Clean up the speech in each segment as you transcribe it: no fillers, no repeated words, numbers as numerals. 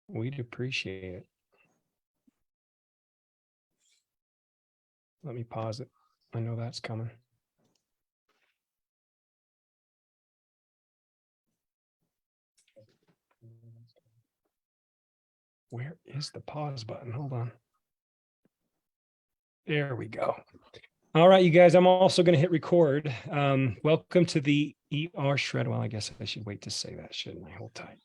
We'd appreciate it. Let me pause it. I know that's coming. Where is the pause button? Hold on. There we go. All right, you guys, I'm also going to hit record. Welcome to the ER Shred. Well, I guess I should wait to say that, shouldn't I? Hold tight.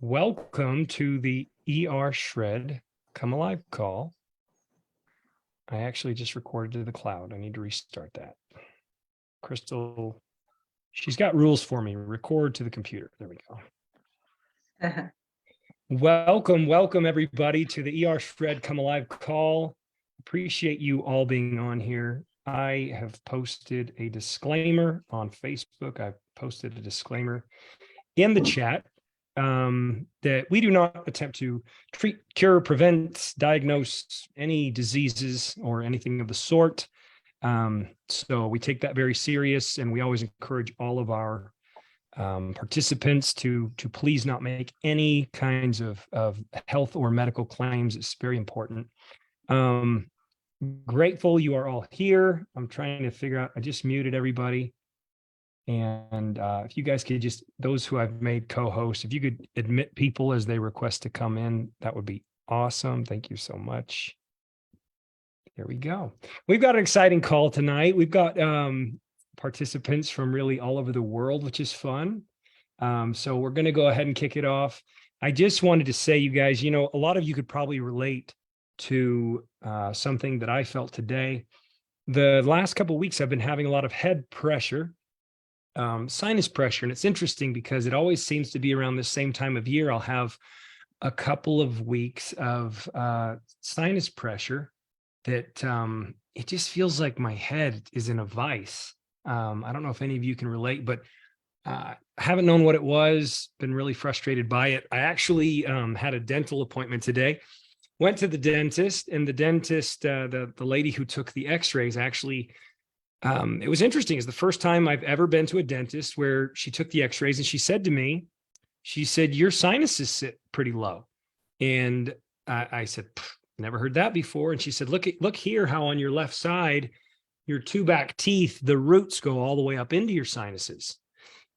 Welcome to the ER Shred Come Alive call. I actually just recorded to the cloud. I need to restart that. Crystal, she's got rules for me. Record to the computer. There we go. Welcome everybody to the ER Shred Come Alive call. Appreciate you all being on here. I have posted a disclaimer on Facebook. I've posted a disclaimer in the chat that we do not attempt to treat, cure, prevent, diagnose any diseases or anything of the sort. So we take that very serious, and we always encourage all of our participants to please not make any kinds of health or medical claims. It's very important. Grateful you are all here. I'm trying to figure out, I just muted everybody. And if you guys could just, those who I've made co-hosts, if you could admit people as they request to come in, that would be awesome. Thank you so much. Here we go. We've got an exciting call tonight. We've got participants from really all over the world, which is fun. So we're going to go ahead and kick it off. I just wanted to say, you guys, you know, a lot of you could probably relate to something that I felt today. The last couple of weeks, I've been having a lot of head pressure, sinus pressure. And it's interesting because it always seems to be around the same time of year. I'll have a couple of weeks of sinus pressure that it just feels like my head is in a vice. I don't know if any of you can relate, but I haven't known what it was, been really frustrated by it. I actually had a dental appointment today, went to the dentist, and the dentist, the lady who took the x-rays actually, it was interesting. It's the first time I've ever been to a dentist where she took the x-rays, and she said to me, she said, your sinuses sit pretty low. And I said, never heard that before. And she said, look here, how on your left side, your two back teeth, the roots go all the way up into your sinuses.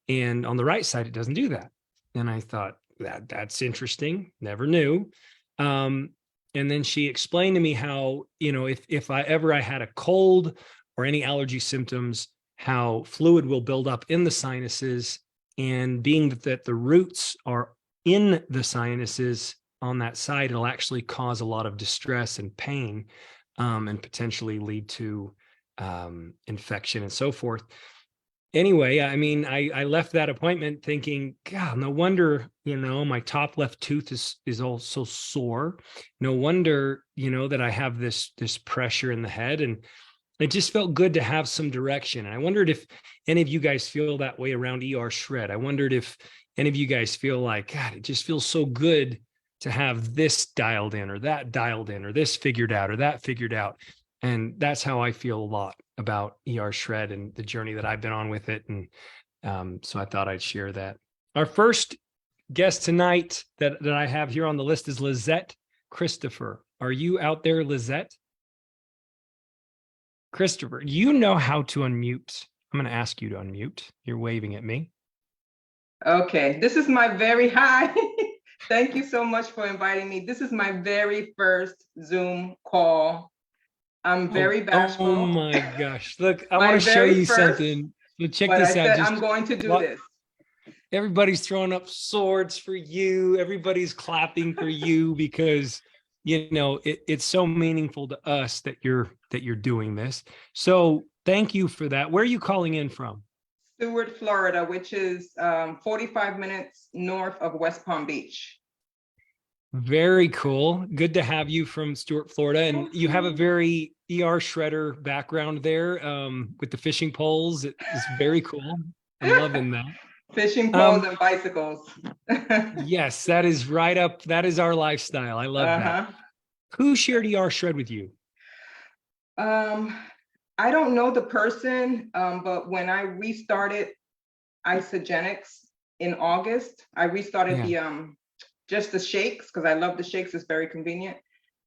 And on the right side, it doesn't do that. And I thought, that's interesting. Never knew. And then she explained to me how, you know, if I had a cold or any allergy symptoms, how fluid will build up in the sinuses. And being that the roots are in the sinuses on that side, it'll actually cause a lot of distress and pain, and potentially lead to infection and so forth. Anyway, I mean, I left that appointment thinking, God, no wonder, you know, my top left tooth is also sore. No wonder, you know, that I have this pressure in the head, and it just felt good to have some direction. And I wondered if any of you guys feel that way around ER Shred. I wondered if any of you guys feel like, God, it just feels so good to have this dialed in or that dialed in or this figured out or that figured out. And that's how I feel a lot about ER Shred and the journey that I've been on with it. And so I thought I'd share that. Our first guest tonight that I have here on the list is Lizette Christopher. Are you out there, Lizette? Christopher, you know how to unmute. I'm going to ask you to unmute. You're waving at me. Okay, this is my very hi. Thank you so much for inviting me. This is my very first Zoom call. I'm very bashful. Oh my gosh. Look, I want to show you something. So check this out. I'm going to do this. Everybody's throwing up swords for you. Everybody's clapping for you because, you know, it's so meaningful to us that you're doing this. So thank you for that. Where are you calling in from? Stuart, Florida, which is 45 minutes north of West Palm Beach. Very cool. Good to have you from Stuart, Florida. And you have a very ER Shredder background there with the fishing poles. It's very cool. I'm loving that. Fishing poles and bicycles. Yes, that is right up. That is our lifestyle. I love that. Who shared ER Shred with you? I don't know the person, but when I restarted Isagenix in August, I restarted just the shakes, because I love the shakes. It's very convenient.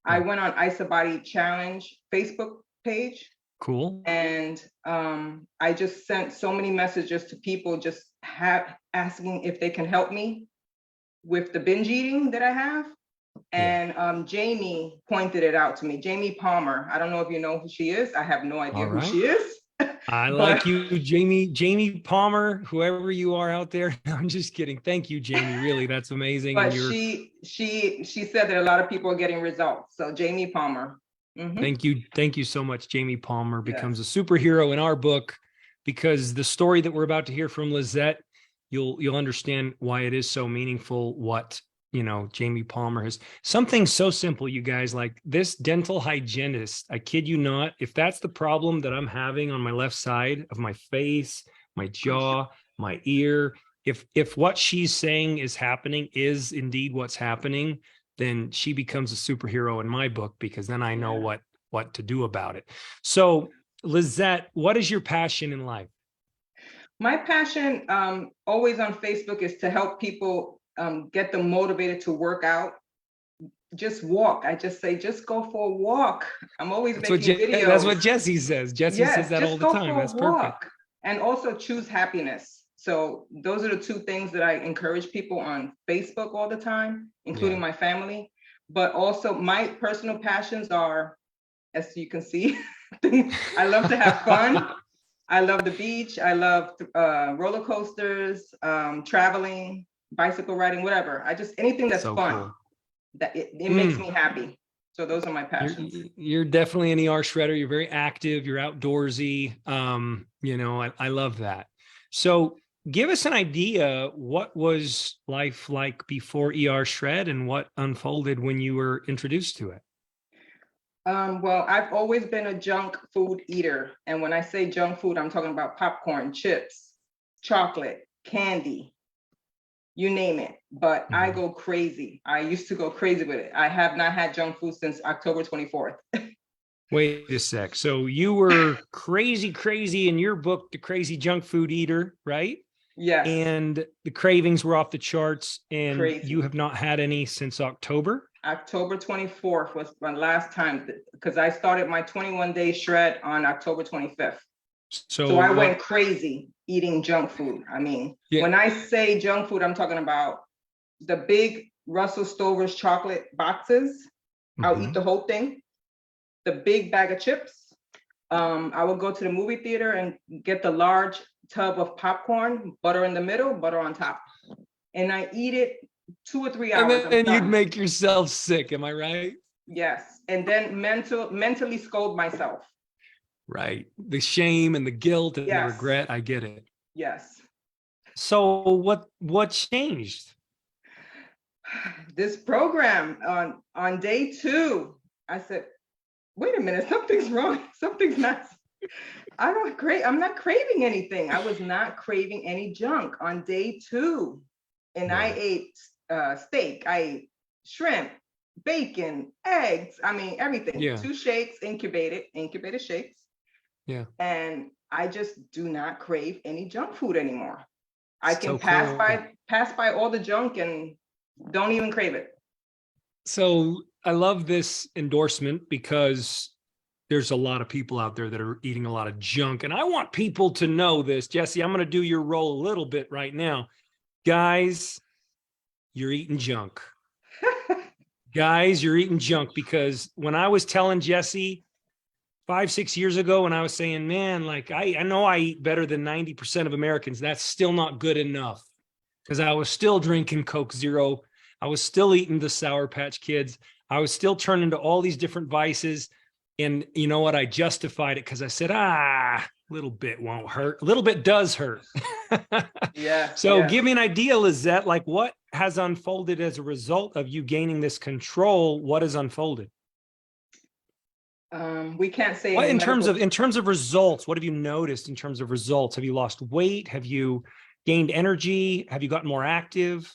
I Yeah. went on IsaBody Challenge Facebook page, Cool. and I just sent so many messages to people just asking if they can help me with the binge eating that I have. Yeah. And Jamie pointed it out to me. Jamie Palmer. I don't know if you know who she is. I have no idea All who right. she is. I But- like you, Jamie Palmer, whoever you are out there. I'm just kidding. Thank you, Jamie. Really, that's amazing. But And you're, she said that a lot of people are getting results. So Jamie Palmer. Mhm. thank you so much. Jamie Palmer Yes. becomes a superhero in our book, because the story that we're about to hear from Lizette, you'll understand why it is so meaningful. What, Jamie Palmer has, something so simple, you guys, like this dental hygienist. I kid you not, if that's the problem that I'm having on my left side of my face, my jaw, my ear, if what she's saying is happening is indeed what's happening, then she becomes a superhero in my book, because then I know Yeah. what to do about it. So Lizette, what is your passion in life? My passion, always on Facebook, is to help people get them motivated to work out. Just walk. I just say, just go for a walk. I'm always making videos. That's what Jesse says. Jesse Yes, says that just all the go time. for a That's perfect. walk. And also choose happiness. So those are the two things that I encourage people on Facebook all the time, including Yeah. my family. But also my personal passions are, as you can see, I love to have fun. I love the beach. I love roller coasters, traveling, bicycle riding, whatever. I just, anything that's So fun, cool. that it makes me happy. So those are my passions. You're definitely an ER shredder. You're very active. You're outdoorsy. I love that. So give us an idea, what was life like before ER Shred, and what unfolded when you were introduced to it? Well, I've always been a junk food eater. And when I say junk food, I'm talking about popcorn, chips, chocolate, candy, you name it. But I go crazy. I used to go crazy with it. I have not had junk food since October 24th. Wait a sec. So you were crazy in your book, The Crazy Junk Food Eater, right? Yes. And the cravings were off the charts, and Crazy. you have not had any since October? October 24th was my last time, because I started my 21-day shred on October 25th. So I went crazy eating junk food. I mean, when I say junk food, I'm talking about the big Russell Stover's chocolate boxes. I'll eat the whole thing. The big bag of chips. I would go to the movie theater and get the large tub of popcorn, butter in the middle, butter on top. And I eat it 2 or 3 hours. And then you'd make yourself sick. Am I right? Yes. And then mentally scold myself. Right. The shame and the guilt and the Yes. regret. I get it. Yes. So what changed? This program on day 2, I said, wait a minute, something's wrong. Something's not. I'm not craving anything. I was not craving any junk on day 2. And I ate steak, I ate shrimp, bacon, eggs. I mean, everything. Yeah. 2 shakes, incubated shakes. Yeah. And I just do not crave any junk food anymore. I can So pass by all the junk and don't even crave it. So I love this endorsement, because there's a lot of people out there that are eating a lot of junk. And I want people to know this. Jesse, I'm going to do your role a little bit right now. Guys, you're eating junk. Guys, you're eating junk, because when I was telling Jesse 5-6 years ago, when I was saying, man, like I know I eat better than 90% of Americans, that's still not good enough, because I was still drinking Coke Zero. I was still eating the Sour Patch Kids. I was still turning to all these different vices. And you know what? I justified it, because I said, a little bit won't hurt. A little bit does hurt. Yeah. So give me an idea, Lizette, like what has unfolded as a result of you gaining this control? What has unfolded? We can't say What, in terms of results, what have you noticed in terms of results? Have you lost weight? Have you gained energy? Have you gotten more active?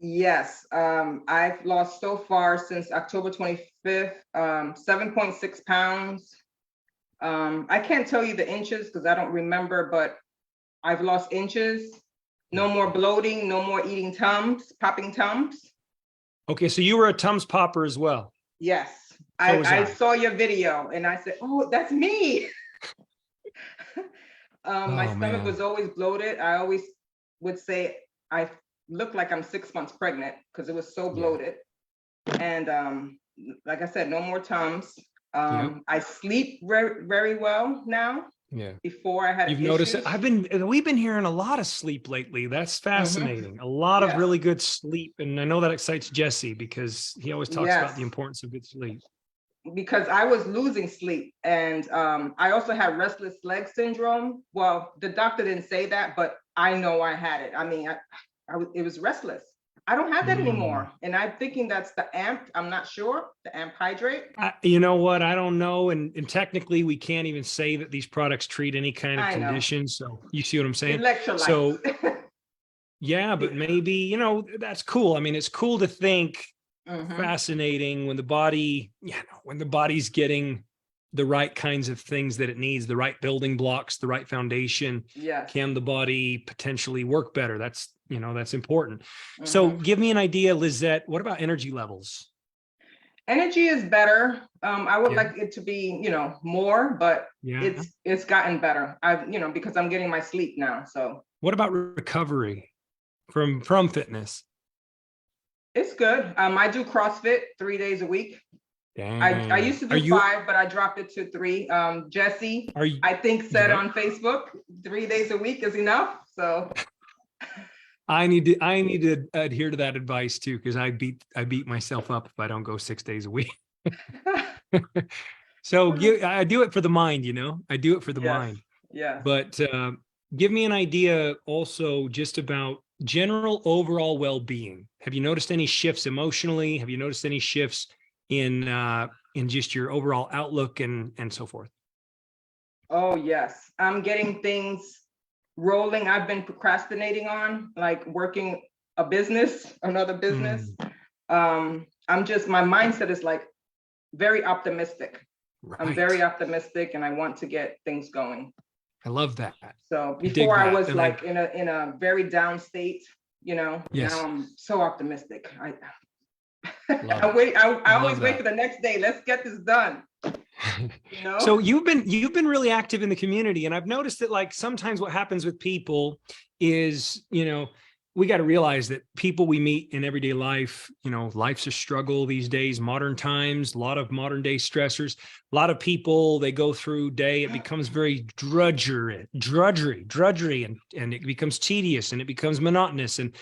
Yes, I've lost so far since October 25th, 7.6 pounds. I can't tell you the inches because I don't remember, but I've lost inches. No more bloating, no more eating Tums, popping Tums. Okay, so you were a Tums popper as well. Yes. I saw your video and I said, oh, that's me. My stomach was always bloated. I always would say I look like I'm 6 months pregnant because it was so bloated. And like I said, no more Tums. I sleep very, very well now. Yeah. Before I had You've noticed it. We've been hearing a lot of sleep lately. That's fascinating. A lot of really good sleep. And I know that excites Jesse because he always talks about the importance of good sleep. Because I was losing sleep. And I also had restless leg syndrome. Well, the doctor didn't say that, but I know I had it. I mean, it was restless. I don't have that anymore. And I'm thinking that's the AMP. I'm not sure. The AMP hydrate. You know what? I don't know. And technically, we can't even say that these products treat any kind of condition. So you see what I'm saying? Electrolytes. So yeah, but maybe, you know, that's cool. I mean, it's cool to think, fascinating when the body, when the body's getting the right kinds of things that it needs, the right building blocks, the right foundation. Can the body potentially work better? That's, that's important. So give me an idea, Lizette, what about energy levels? Energy is better. I would like it to be, more, but it's gotten better. Because I'm getting my sleep now. So what about recovery from fitness? It's good. I do CrossFit 3 days a week. I used to do 5, but I dropped it to 3. Jesse, I think said on Facebook, 3 days a week is enough. So I need to adhere to that advice too, because I beat myself up if I don't go 6 days a week. So I do it for the mind, I do it for the mind. Yeah. But give me an idea also just about general overall well-being. Have you noticed any shifts emotionally? Have you noticed any shifts in just your overall outlook and so forth? Oh, yes. I'm getting things rolling. I've been procrastinating on, like working another business. My mindset is like very optimistic. Right. I'm very optimistic and I want to get things going. I love that. So before I was like in a very down state, now I'm so optimistic. I always wait for the next day. Let's get this done. So you've been really active in the community, and I've noticed that like sometimes what happens with people is, we got to realize that people we meet in everyday life, life's a struggle these days, modern times, a lot of modern day stressors, a lot of people, they go through day, it becomes very drudgery, and it becomes tedious and it becomes monotonous. And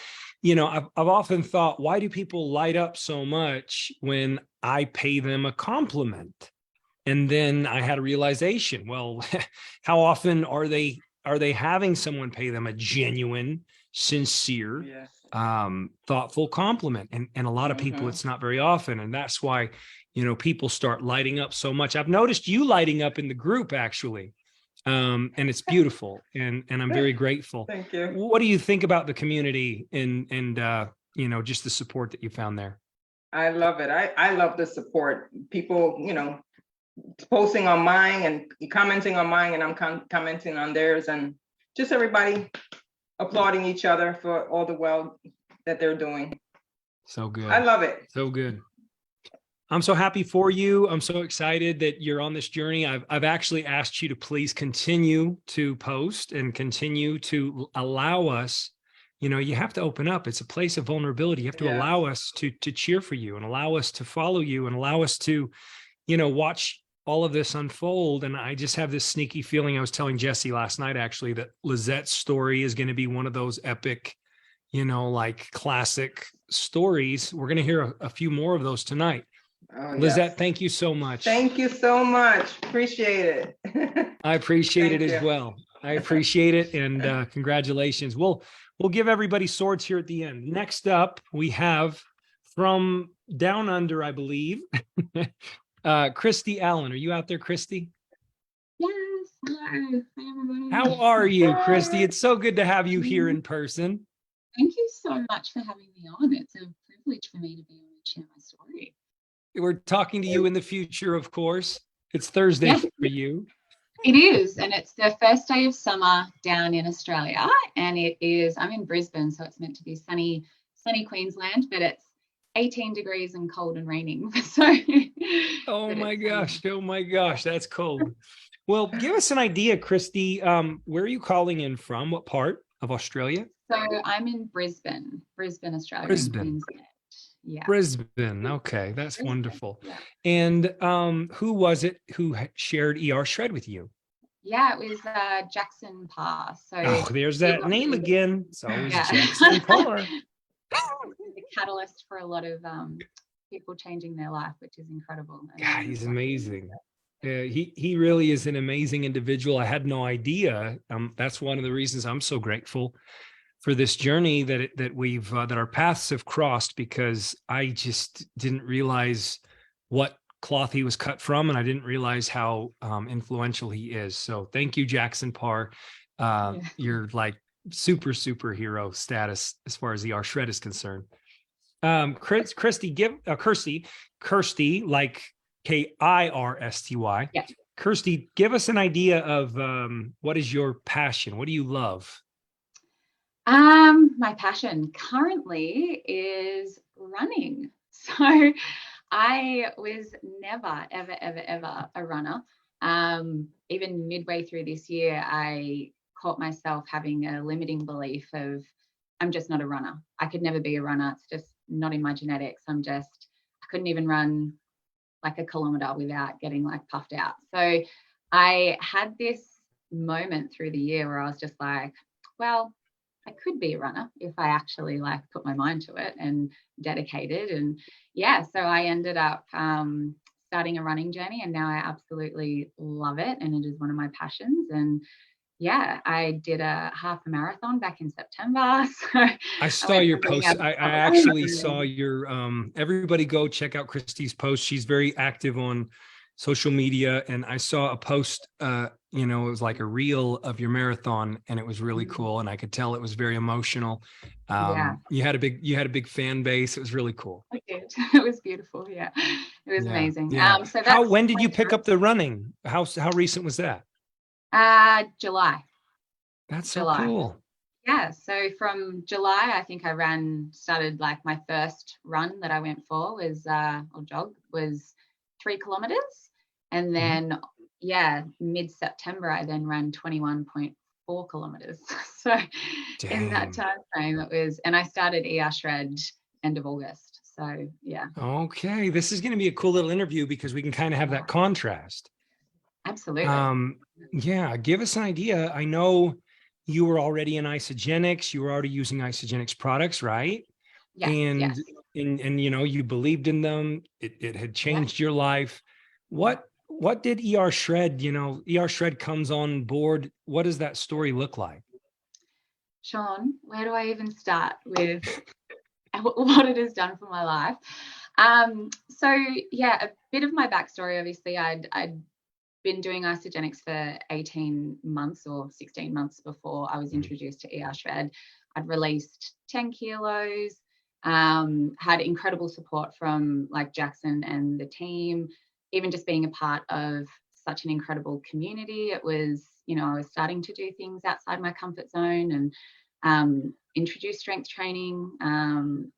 I've often thought, why do people light up so much when I pay them a compliment? And then I had a realization, well, how often are they having someone pay them a genuine, sincere, thoughtful compliment? And a lot of people, it's not very often. And that's why, people start lighting up so much. I've noticed you lighting up in the group, actually. And it's beautiful. And I'm very grateful. Thank you. What do you think about the community and just the support that you found there? I love it. I love the support. People, posting on mine and commenting on mine, and I'm commenting on theirs, and just everybody applauding each other for all the well that they're doing. So good. I love it. So good. I'm so happy for you. I'm so excited that you're on this journey. I've actually asked you to please continue to post and continue to allow us, you have to open up. It's a place of vulnerability. You have to allow us to cheer for you and allow us to follow you and allow us to, watch all of this unfold. And I just have this sneaky feeling. I was telling Jesse last night, actually, that Lizette's story is going to be one of those epic, like classic stories. We're going to hear a few more of those tonight. Oh, Lizette, thank you so much. Thank you so much. Appreciate it. I appreciate it as well. I appreciate it. And congratulations. We'll give everybody swords here at the end. Next up, we have from down under, I believe, Christy Allen. Are you out there, Christy? Yes. Hello. Hi, everybody. How are you, Christy? It's so good to have you here in person. Thank you so much for having me on. It's a privilege for me to be on and share my story. We're talking to you in the future, of course. It's Thursday for you. It is, and it's the first day of summer down in Australia, and I'm in Brisbane, so it's meant to be sunny Queensland, but 18 degrees and cold and raining. So, Oh my gosh. Oh my gosh. That's cold. Well, give us an idea, Christy. Where are you calling in from? What part of Australia? So I'm in Brisbane, Australia, in Brisbane. Queensland. Yeah. Brisbane. Okay, that's Brisbane, wonderful. yeah. And who was it who shared ER Shred with you? Yeah, it was Jackson Parr. So Oh, there's that name again. It's always yeah. Jackson Parr. The catalyst for a lot of people changing their life, which is incredible. God, he's amazing. He really is an amazing individual. I had no idea. That's one of the reasons I'm so grateful for this journey that our paths have crossed, because I just didn't realize what cloth he was cut from, and I didn't realize how influential he is. So thank you, Jackson Parr. You're like superhero status as far as the ER Shred is concerned. Kirsty, Kirsty, like Kirsty. Yeah. Kirsty, give us an idea of what is your passion? What do you love? My passion currently is running. So I was never, ever a runner. Even midway through this year, I caught myself having a limiting belief of, I'm just not a runner. I could never be a runner. It's just not in my genetics. I couldn't even run like a kilometer without getting like puffed out. So I had this moment through the year where I was just like, well, I could be a runner if I actually like put my mind to it and dedicated. And yeah, so I ended up starting a running journey, and now I absolutely love it. And it is one of my passions. And yeah, I did a half a marathon back in September. So I saw your post. I actually saw your, everybody go check out Christy's post. She's very active on social media. And I saw a post, it was like a reel of your marathon, and it was really cool. And I could tell it was very emotional. You had a big fan base. It was really cool. I did. It was beautiful. Yeah, it was amazing. Yeah. When did you pick up the running? How recent was that? July. That's so cool. Yeah. So from July, I think started like my first run that I went for was, or jog was 3 kilometers. And then, mid-September, I then ran 21.4 kilometers. So in that time frame, and I started ER Shred end of August. So yeah. Okay. This is going to be a cool little interview because we can kind of have that contrast. Absolutely. Give us an idea. I know you were already in Isagenix. You were already using Isagenix products, right? Yes. And you believed in them. It had changed your life. What did ER Shred, ER Shred comes on board. What does that story look like? Sean, where do I even start with what it has done for my life? So yeah, a bit of my backstory. Obviously, I'd been doing Isagenix for 18 months or 16 months before I was introduced to ER Shred. I'd released 10 kilos, had incredible support from like Jackson and the team, even just being a part of such an incredible community. It was, I was starting to do things outside my comfort zone and introduce strength training,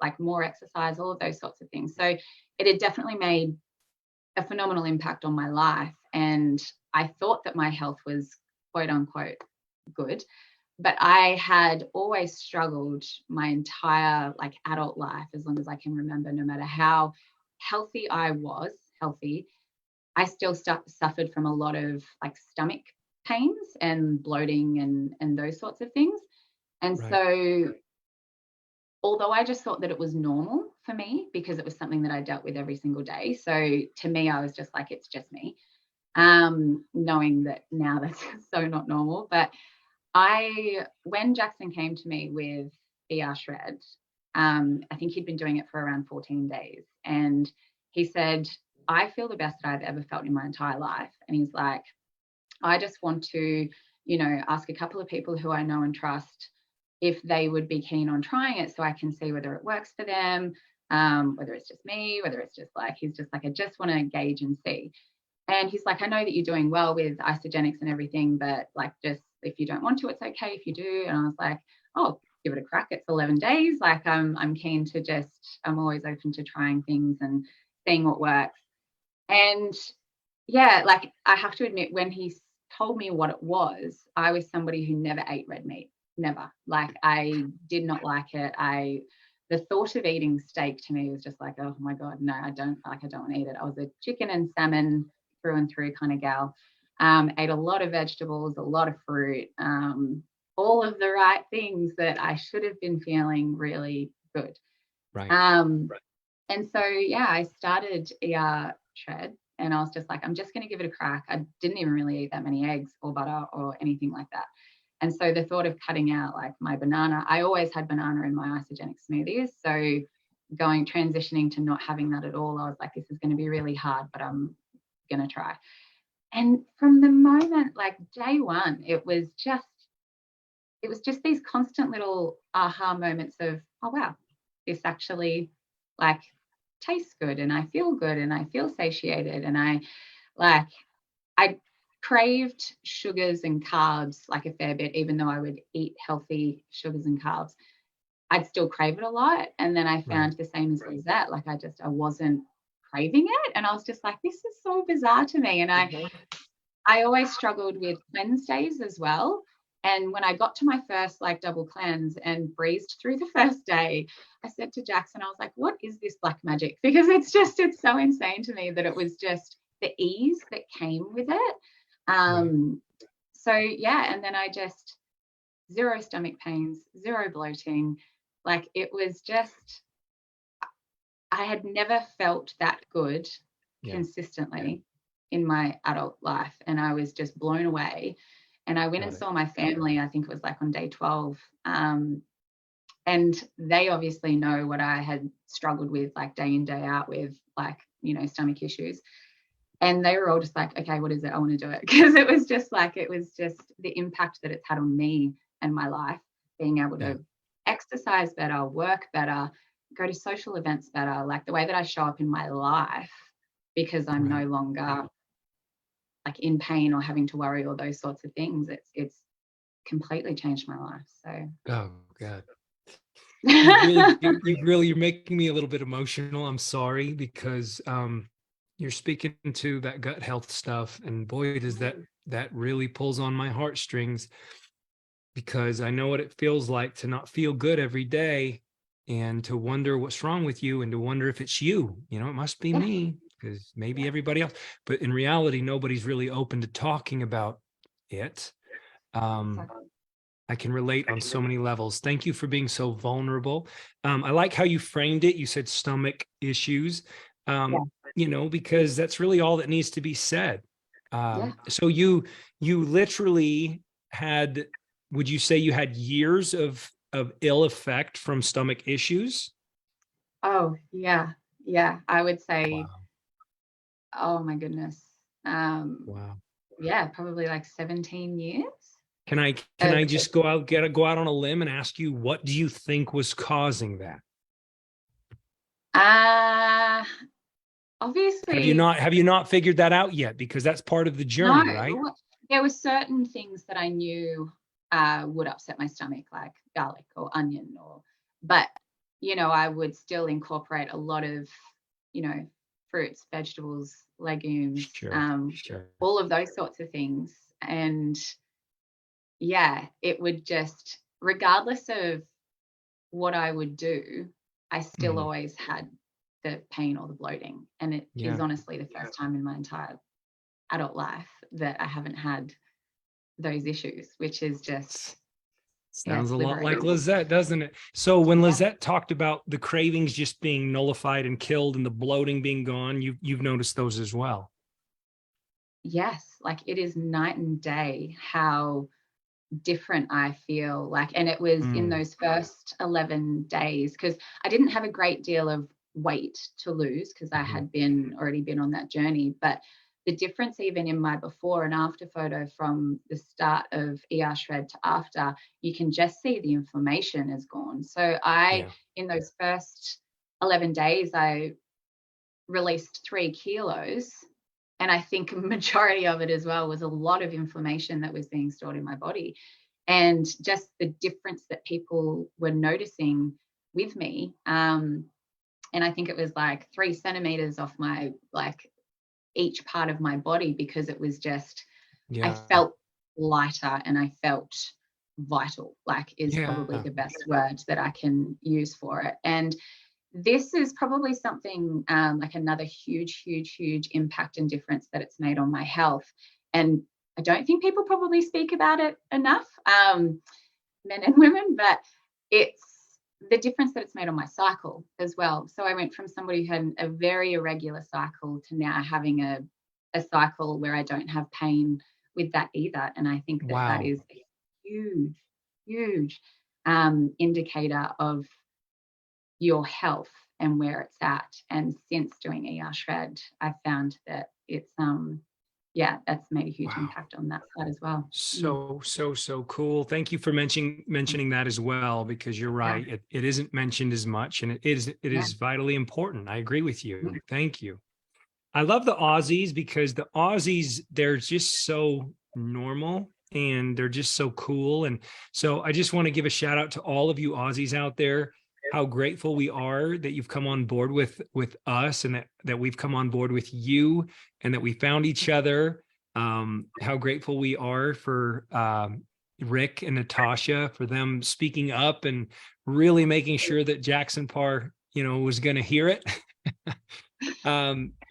like more exercise, all of those sorts of things. So it had definitely made a phenomenal impact on my life. And I thought that my health was quote unquote good, but I had always struggled my entire like adult life, as long as I can remember. No matter how healthy I was, I still suffered from a lot of like stomach pains and bloating and those sorts of things. And so although I just thought that it was normal for me because it was something that I dealt with every single day. So to me, I was just like, it's just me. Knowing that now that's so not normal. But when Jackson came to me with ER Shred, I think he'd been doing it for around 14 days. And he said, I feel the best that I've ever felt in my entire life. And he's like, I just want to, ask a couple of people who I know and trust if they would be keen on trying it so I can see whether it works for them, whether it's just me, whether it's just like, he's just like, I just want to gauge and see. And he's like, I know that you're doing well with Isagenix and everything, but like, just if you don't want to, it's okay if you do. And I was like, oh, give it a crack. It's 11 days. Like I'm keen to just, I'm always open to trying things and seeing what works. And yeah, like I have to admit, when he told me what it was, I was somebody who never ate red meat. Never. Like I did not like it. The thought of eating steak to me was just like, oh my God, no, I don't want to eat it. I was a chicken and salmon through and through kind of gal. Ate a lot of vegetables, a lot of fruit, all of the right things that I should have been feeling really good. Right. And so, yeah, I started ER Shred, and I was just like, I'm just going to give it a crack. I didn't even really eat that many eggs or butter or anything like that. And so the thought of cutting out like my banana, I always had banana in my isogenic smoothies. So transitioning to not having that at all, I was like, this is going to be really hard, but I'm going to try. And from the moment, like day one, it was just these constant little aha moments of, oh, wow, this actually like tastes good and I feel good and I feel satiated. And I craved sugars and carbs like a fair bit, even though I would eat healthy sugars and carbs. I'd still crave it a lot. And then I found the same as Lizette, like I wasn't craving it. And I was just like, this is so bizarre to me. And I always struggled with cleanse days as well. And when I got to my first like double cleanse and breezed through the first day, I said to Jackson, I was like, what is this black magic? Because it's so insane to me that it was just the ease that came with it. So yeah, and then I just zero stomach pains, zero bloating. Like it was just, I had never felt that good consistently in my adult life. And I was just blown away. And I went and saw my family, I think it was like on day 12. And they obviously know what I had struggled with like day in, day out with like, you know, stomach issues. And they were all just like, okay, what is it? I want to do it. Because it was just the impact that it's had on me and my life, being able to exercise better, work better, go to social events better, like the way that I show up in my life, because I'm no longer like in pain or having to worry or those sorts of things. It's completely changed my life. So. Oh God. You're making me a little bit emotional. I'm sorry, because you're speaking to that gut health stuff, and boy, does that really pulls on my heartstrings, because I know what it feels like to not feel good every day and to wonder what's wrong with you and to wonder if it's you. You know, it must be me, because maybe everybody else, but in reality, nobody's really open to talking about it. I can relate on so many levels. Thank you for being so vulnerable. I like how you framed it. You said stomach issues, you know, because that's really all that needs to be said. So you literally had, would you say you had years of ill effect from stomach issues? Oh, yeah. Yeah. I would say, oh my goodness. Wow. Yeah, probably like 17 years. Can I just go out on a limb and ask you, what do you think was causing that? Obviously. Have you not figured that out yet? Because that's part of the journey, right? There were certain things that I knew would upset my stomach, like garlic or onion, but you know, I would still incorporate a lot of, you know, fruits, vegetables, legumes, all of those sorts of things. And yeah, it would just, regardless of what I would do, I still always had the pain or the bloating. And it is honestly the first time in my entire adult life that I haven't had those issues, which is just sounds a lot like Lizette, doesn't it? So when Lizette talked about the cravings just being nullified and killed and the bloating being gone, you've noticed those as well. Yes, like it is night and day how different I feel like. And it was in those first 11 days, because I didn't have a great deal of weight to lose because I had already been on that journey. But the difference even in my before and after photo from the start of ER Shred to after, you can just see the inflammation is gone. So in those first 11 days, I released 3 kilos. And I think a majority of it as well was a lot of inflammation that was being stored in my body. and just the difference that people were noticing with me. And I think it was like 3 centimeters off my, like, each part of my body, because it was just, I felt lighter and I felt vital, like, is probably the best word that I can use for it. And this is probably something like another huge impact and difference that it's made on my health. And I don't think people probably speak about it enough, men and women, but it's the difference that it's made on my cycle as well. So I went from somebody who had a very irregular cycle to now having a cycle where I don't have pain with that either. And I think that that is a huge indicator of your health and where it's at. And since doing ER Shred, I found that it's that's made a huge impact on that side as well. So cool. Thank you for mentioning that as well, because you're right. It isn't mentioned as much, and it is vitally important. I agree with you. Thank you. I love the Aussies, because the Aussies, they're just so normal and they're just so cool. And so I just want to give a shout out to all of you Aussies out there. How grateful we are that you've come on board with us, and that we've come on board with you, and that we found each other. How grateful we are for Rick and Natasha, for them speaking up and really making sure that Jackson Parr, was going to hear it.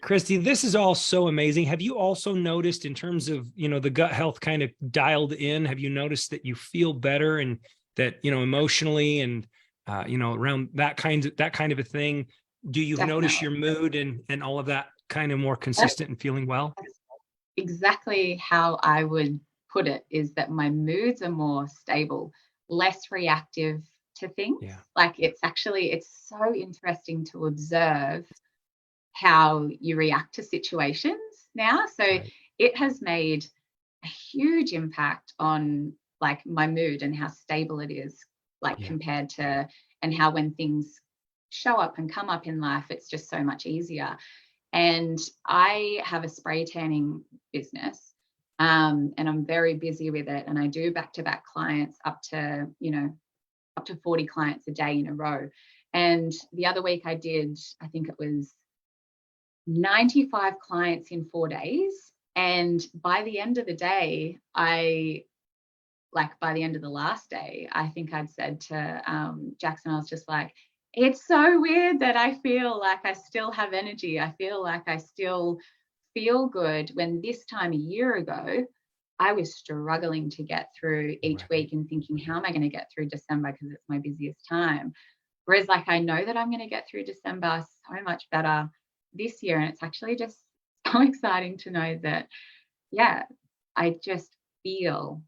Christy, this is all so amazing. Have you also noticed, in terms of, the gut health kind of dialed in, have you noticed that you feel better, and that, emotionally and around that kind of a thing? Do you notice your mood and all of that kind of more consistent and feeling well? Exactly how I would put it, is that my moods are more stable, less reactive to things. Yeah. Like, it's so interesting to observe how you react to situations now. So it has made a huge impact on, like, my mood and how stable it is, like, compared to, and how when things show up and come up in life, it's just so much easier. And I have a spray tanning business, and I'm very busy with it. And I do back-to-back clients up to 40 clients a day in a row. And the other week I think it was 95 clients in 4 days. And by the end of the day, by the end of the last day, I think I'd said to Jackson, I was just like, it's so weird that I feel like I still have energy. I feel like I still feel good, when this time a year ago, I was struggling to get through each week and thinking, how am I going to get through December, because it's my busiest time. Whereas, like, I know that I'm going to get through December so much better this year. And it's actually just so exciting to know that, I just feel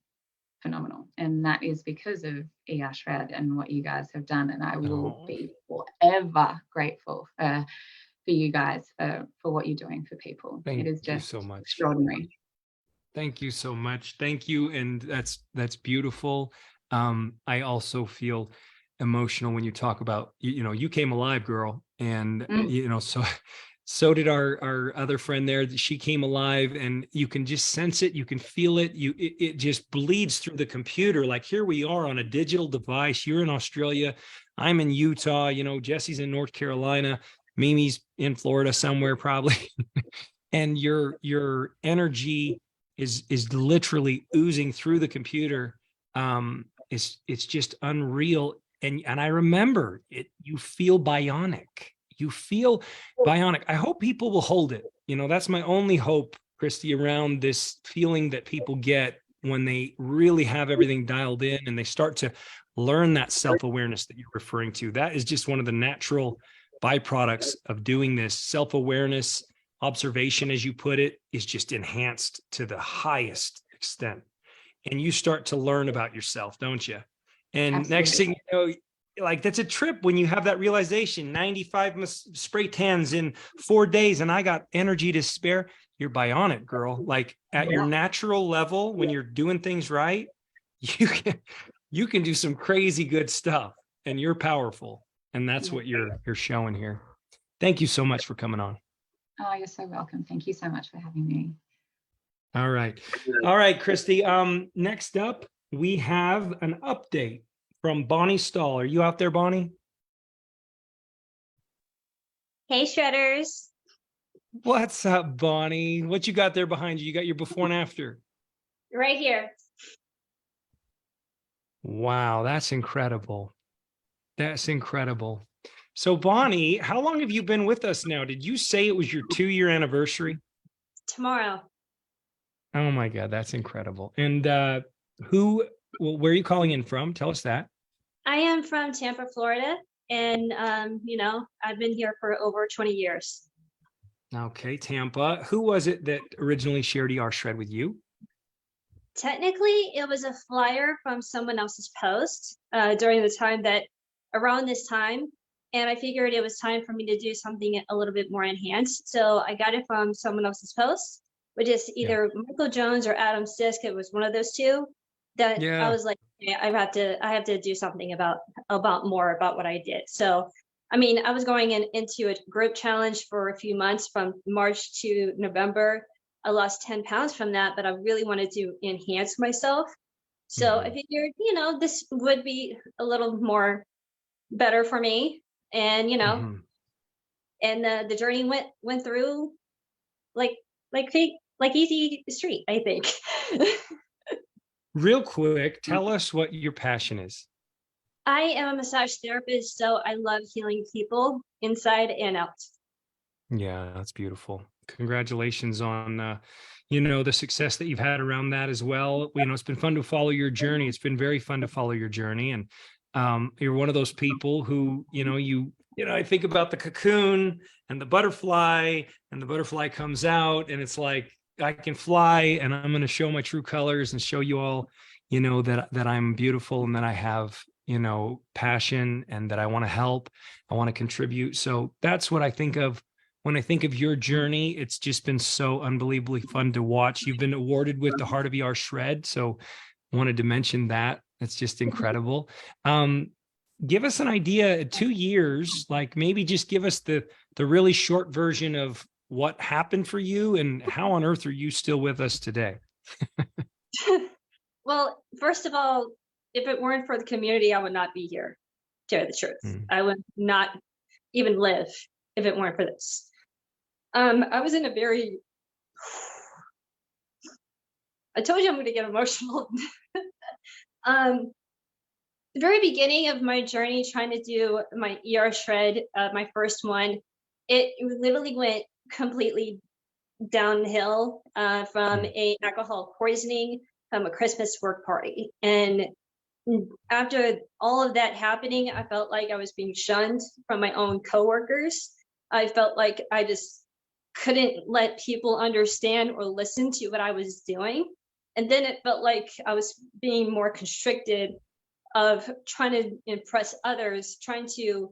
phenomenal. And that is because of ER Shred and what you guys have done. And I will be forever grateful for you guys for what you're doing for people. It is just so much extraordinary. Thank you so much. Thank you. And that's beautiful. I also feel emotional when you talk about, you came alive, girl. And, so did our other friend there. She came alive, and you can just sense it. You can feel it. It just bleeds through the computer. Like, here we are on a digital device. You're in Australia. I'm in Utah. Jesse's in North Carolina. Mimi's in Florida somewhere, probably. And your energy is literally oozing through the computer. It's just unreal. And I remember it. You feel bionic. You feel bionic. I hope people will hold it. That's my only hope, Christy, around this feeling that people get when they really have everything dialed in, and they start to learn that self-awareness that you're referring to. That is just one of the natural byproducts of doing this. Self-awareness, observation, as you put it, is just enhanced to the highest extent. And you start to learn about yourself, don't you? And Absolutely. Next thing you know, like, that's a trip when you have that realization. 95 spray tans in 4 days, and I got energy to spare. You're bionic, girl. Like, at your natural level, when you're doing things right, you can do some crazy good stuff, and you're powerful. And that's what you're showing here. Thank you so much for coming on. Oh, you're so welcome. Thank you so much for having me. All right, Christy. Next up, we have an update from Bonnie Stahl. Are you out there, Bonnie? Hey, Shredders. What's up, Bonnie? What you got there behind you? You got your before and after. Right here. Wow, that's incredible. That's incredible. So, Bonnie, how long have you been with us now? Did you say it was your 2-year anniversary? Tomorrow. Oh my God, that's incredible. And where are you calling in from? Tell us that. I am from Tampa, Florida, and I've been here for over 20 years. Okay, Tampa. Who was it that originally shared ER Shred with you? Technically, it was a flyer from someone else's post during the time that around this time. And I figured it was time for me to do something a little bit more enhanced. So I got it from someone else's post, which is either Michael Jones or Adam Sisk. It was one of those two that I was like, yeah, I have to do something about more about what I did. So, I mean, I was going into a group challenge for a few months from March to November. I lost 10 pounds from that, but I really wanted to enhance myself. So I figured, this would be a little more better for me. And, and the journey went through like easy street, I think. Real quick, tell us what your passion is. I am a massage therapist, so I love healing people inside and out. Yeah, that's beautiful. Congratulations on, the success that you've had around that as well. It's been fun to follow your journey. It's been very fun to follow your journey. And you're one of those people who, I think about the cocoon and the butterfly comes out and it's like, I can fly and I'm going to show my true colors and show you all, that I'm beautiful and that I have, passion and that I want to help, I want to contribute. So that's what I think of when I think of your journey. It's just been so unbelievably fun to watch. You've been awarded with the Heart of ER Shred. So I wanted to mention that. It's just incredible. Give us an idea, 2 years, like maybe just give us the really short version of what happened for you and how on earth are you still with us today? Well, first of all, if it weren't for the community, I would not be here, to tell the truth. I would not even live if it weren't for this. I was in a very, I told you I'm going to get emotional. The very beginning of my journey trying to do my ER Shred, my first one, it literally went completely downhill from a alcohol poisoning from a Christmas work party. And after all of that happening, I felt like I was being shunned from my own coworkers. I felt like I just couldn't let people understand or listen to what I was doing. And then it felt like I was being more constricted of trying to impress others, trying to,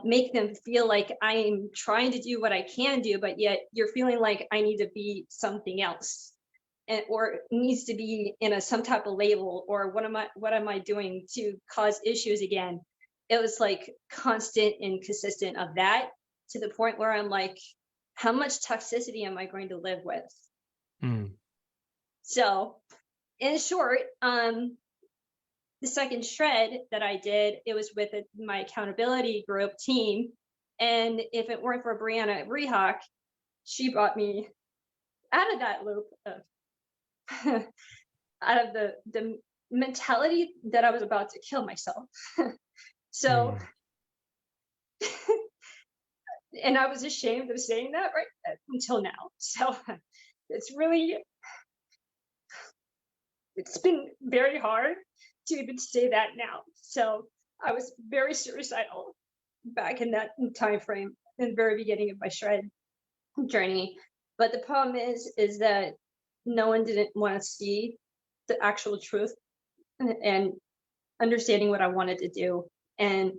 make them feel like I'm trying to do what I can do, but yet you're feeling like I need to be something else, or needs to be in some type of label, or what am I doing to cause issues again? It was like constant and consistent of that, to the point where I'm like, how much toxicity am I going to live with? So in short, the second shred that I did, it was with my accountability group team. And if it weren't for Brianna Rehawk, she brought me out of that loop of out of the mentality that I was about to kill myself. So, and I was ashamed of saying that right until now. So it's been very hard to even say that now. So I was very suicidal back in that time frame, in the very beginning of my shred journey. But the problem is that no one didn't want to see the actual truth and understanding what I wanted to do. And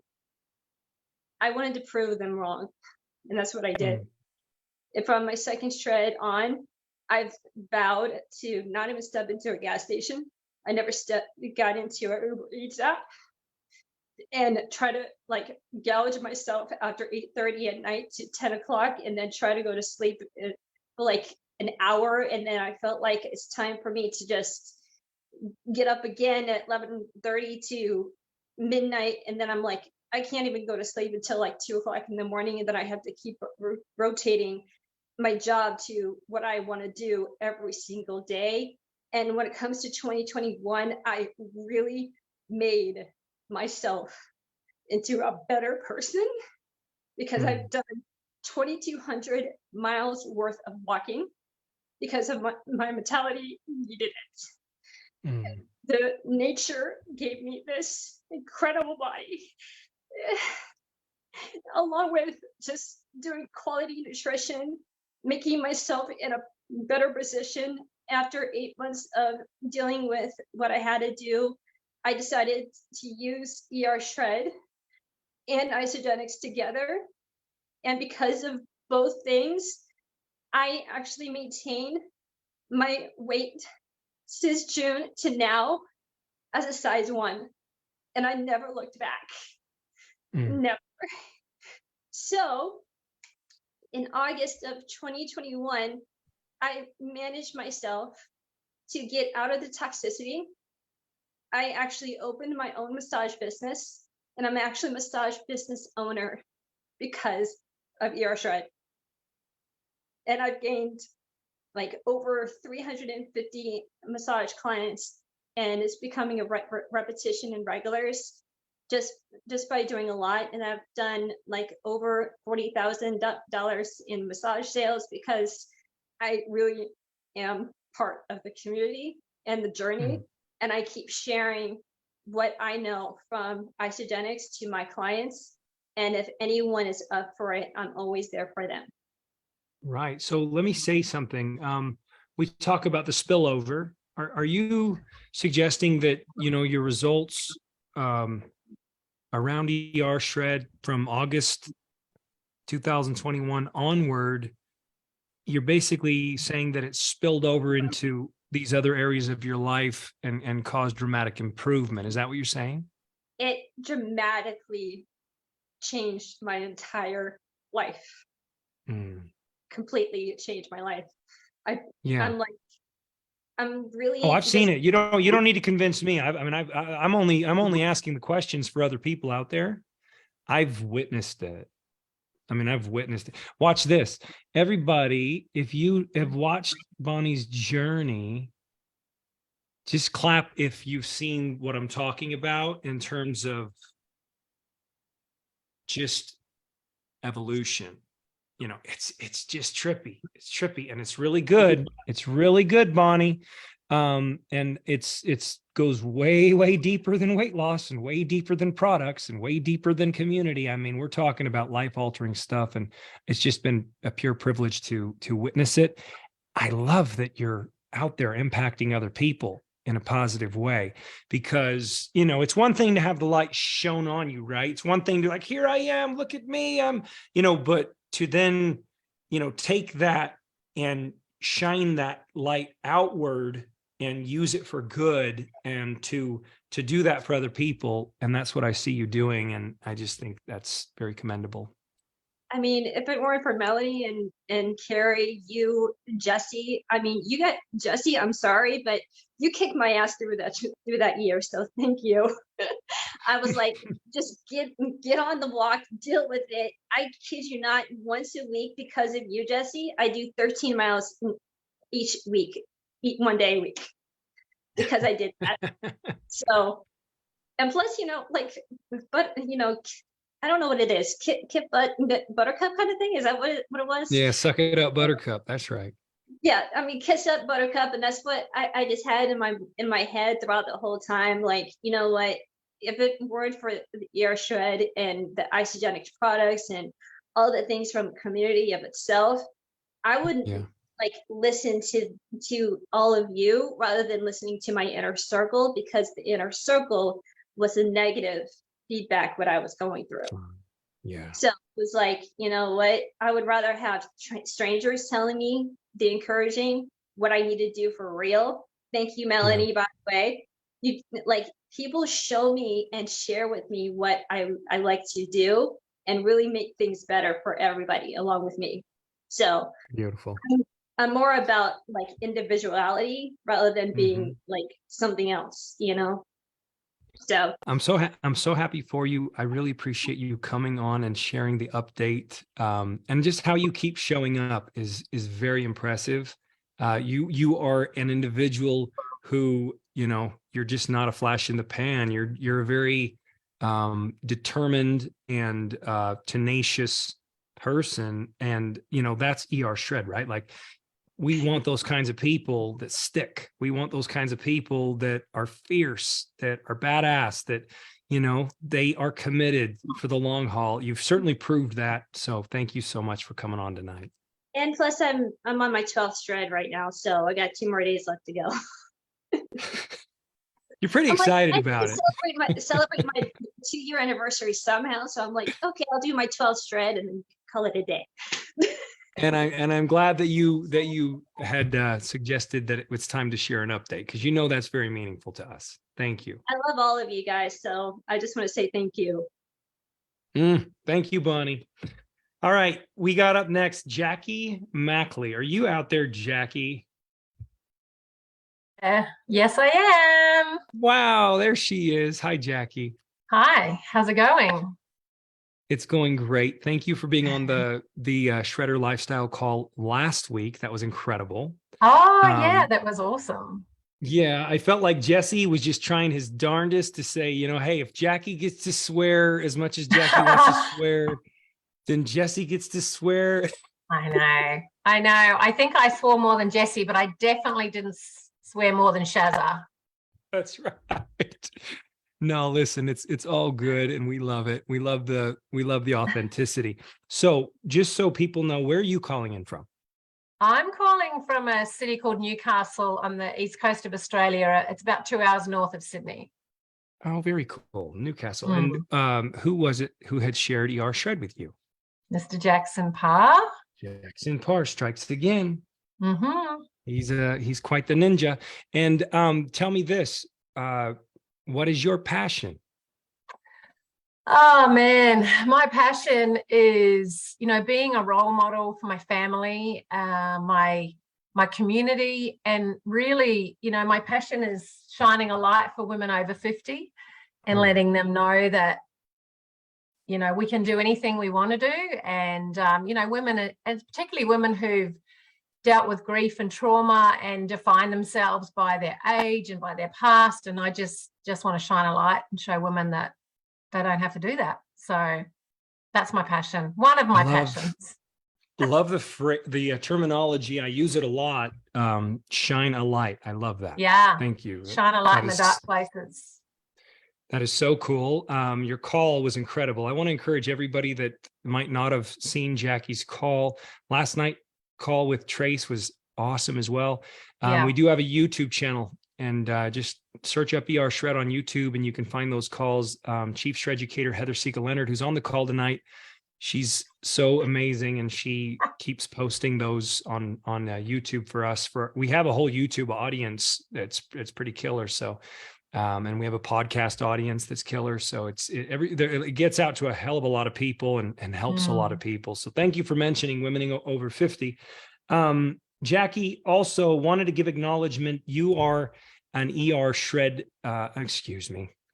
I wanted to prove them wrong. And that's what I did. And from my second shred on, I've vowed to not even step into a gas station. I never got into an Uber Eats app and try to gouge myself after 8:30 at night to 10 o'clock and then try to go to sleep for an hour. And then I felt like it's time for me to just get up again at 11:30 to midnight, and then I'm like, I can't even go to sleep until like 2 o'clock in the morning, and then I have to keep rotating my job to what I want to do every single day. And when it comes to 2021, I really made myself into a better person because I've done 2,200 miles worth of walking because of my mentality needed it. The nature gave me this incredible body, along with just doing quality nutrition, making myself in a better position. After 8 months of dealing with what I had to do, I decided to use ER Shred and Isagenix together. And because of both things, I actually maintained my weight since June to now as a size 1. And I never looked back. Never. So in August of 2021, I managed myself to get out of the toxicity. I actually opened my own massage business, and I'm actually a massage business owner because of ER Shred. And I've gained like over 350 massage clients, and it's becoming a repetition in regulars just by doing a lot. And I've done like over $40,000 in massage sales because I really am part of the community and the journey. And I keep sharing what I know from Isagenix to my clients. And if anyone is up for it, I'm always there for them. Right. So let me say something. We talk about the spillover. Are you suggesting that, your results around ER Shred from August 2021 onward, you're basically saying that it spilled over into these other areas of your life and caused dramatic improvement? Is that what you're saying? It dramatically changed my entire life. Completely changed my life. I'm really. Oh, I've seen it. You don't need to convince me. I'm only asking the questions for other people out there. I've witnessed it. I've witnessed it. Watch this. Everybody, if you have watched Bonnie's journey, just clap if you've seen what I'm talking about in terms of just evolution. It's just trippy. It's trippy and it's really good. It's really good, Bonnie. And it's goes way, way deeper than weight loss and way deeper than products and way deeper than community. We're talking about life-altering stuff, and it's just been a pure privilege to witness it. I love that you're out there impacting other people in a positive way, because, it's one thing to have the light shown on you, right? It's one thing to like, here I am, look at me. But to then, take that and shine that light outward and use it for good, and to do that for other people. And that's what I see you doing. And I just think that's very commendable. If it weren't for Melanie and Carrie, you, Jesse, you got Jesse, I'm sorry, but you kicked my ass through that year. So thank you. I was like, just get on the walk, deal with it. I kid you not, once a week, because of you, Jesse, I do 13 miles each week, one day a week, because I did that. So, and plus, but I don't know what it is. Buttercup kind of thing. Is that what it was? Yeah, suck it up, Buttercup. That's right. Yeah, kiss up, Buttercup, and that's what I just had in my head throughout the whole time. Like, you know what? If it weren't for the ER Shred and the Isagenix products and all the things from the community of itself, I wouldn't listen to all of you rather than listening to my inner circle, because the inner circle was the negative feedback what I was going through. Yeah. So it was like, you know what? I would rather have strangers telling me the encouraging what I need to do for real. Thank you, Melanie, by the way. You people show me and share with me what I like to do and really make things better for everybody along with me. So beautiful. more about like individuality rather than being like something else, you know? So I'm so happy for you. I really appreciate you coming on and sharing the update. And just how you keep showing up is very impressive. You are an individual who, you know, you're just not a flash in the pan. You're a very determined and tenacious person. And, you know, that's ER Shred, right? Like, we want those kinds of people that stick. We want those kinds of people that are fierce, that are badass, that, you know, they are committed for the long haul. You've certainly proved that. So thank you so much for coming on tonight. and plus I'm on my 12th shred right now, so I got 2 more days left to go. You're pretty excited about it. Celebrate my 2-year anniversary somehow. So I'm like, okay, I'll do my 12th shred and then call it a day. And I'm glad that you had suggested that it was time to share an update, because you know that's very meaningful to us. Thank you. I love all of you guys, so I just want to say thank you. Thank you, Bonnie. All right, we got up next Jackie Mackley. Are you out there, Jackie? Yes, I am. Wow, there she is. Hi, Jackie. Hi, how's it going? It's going great. Thank you for being on the Shredder Lifestyle call last week. That was incredible. Oh, yeah, that was awesome. Yeah, I felt like Jesse was just trying his darndest to say, you know, hey, if Jackie gets to swear as much as Jackie wants to swear, then Jesse gets to swear. I know. I think I swore more than Jesse, but I definitely didn't swear more than Shazza. That's right. No, listen, it's all good, and we love it. We love the authenticity. So, just so people know, where are you calling in from? I'm calling from a city called Newcastle on the east coast of Australia. It's about 2 hours north of Sydney. Oh, very cool, Newcastle. And who was it who had shared ER Shred with you? Mr. Jackson Parr. Jackson Parr strikes again. Mm-hmm. He's quite the ninja. And tell me this. What is your passion? Oh man, my passion is, you know, being a role model for my family, my community, and really, you know, my passion is shining a light for women over 50 and letting them know that, you know, we can do anything we want to do. And, you know, women, and particularly women who've dealt with grief and trauma and define themselves by their age and by their past. And I just want to shine a light and show women that they don't have to do that. So that's my passion. One of my passions. Love the terminology. I use it a lot. Shine a light. I love that. Yeah. Thank you. Shine a light in the dark places. That is so cool. Your call was incredible. I want to encourage everybody that might not have seen Jackie's call last night. Call with Trace was awesome as well. We do have a YouTube channel, and just search up ER Shred on YouTube and you can find those calls. Chief Shreducator Heather Sika Leonard, who's on the call tonight, she's so amazing, and she keeps posting those on YouTube for us. We have a whole YouTube audience it's pretty killer. So and we have a podcast audience that's killer. So it gets out to a hell of a lot of people and helps a lot of people. So thank you for mentioning women over 50. Jackie also wanted to give acknowledgement. You are an ER Shred,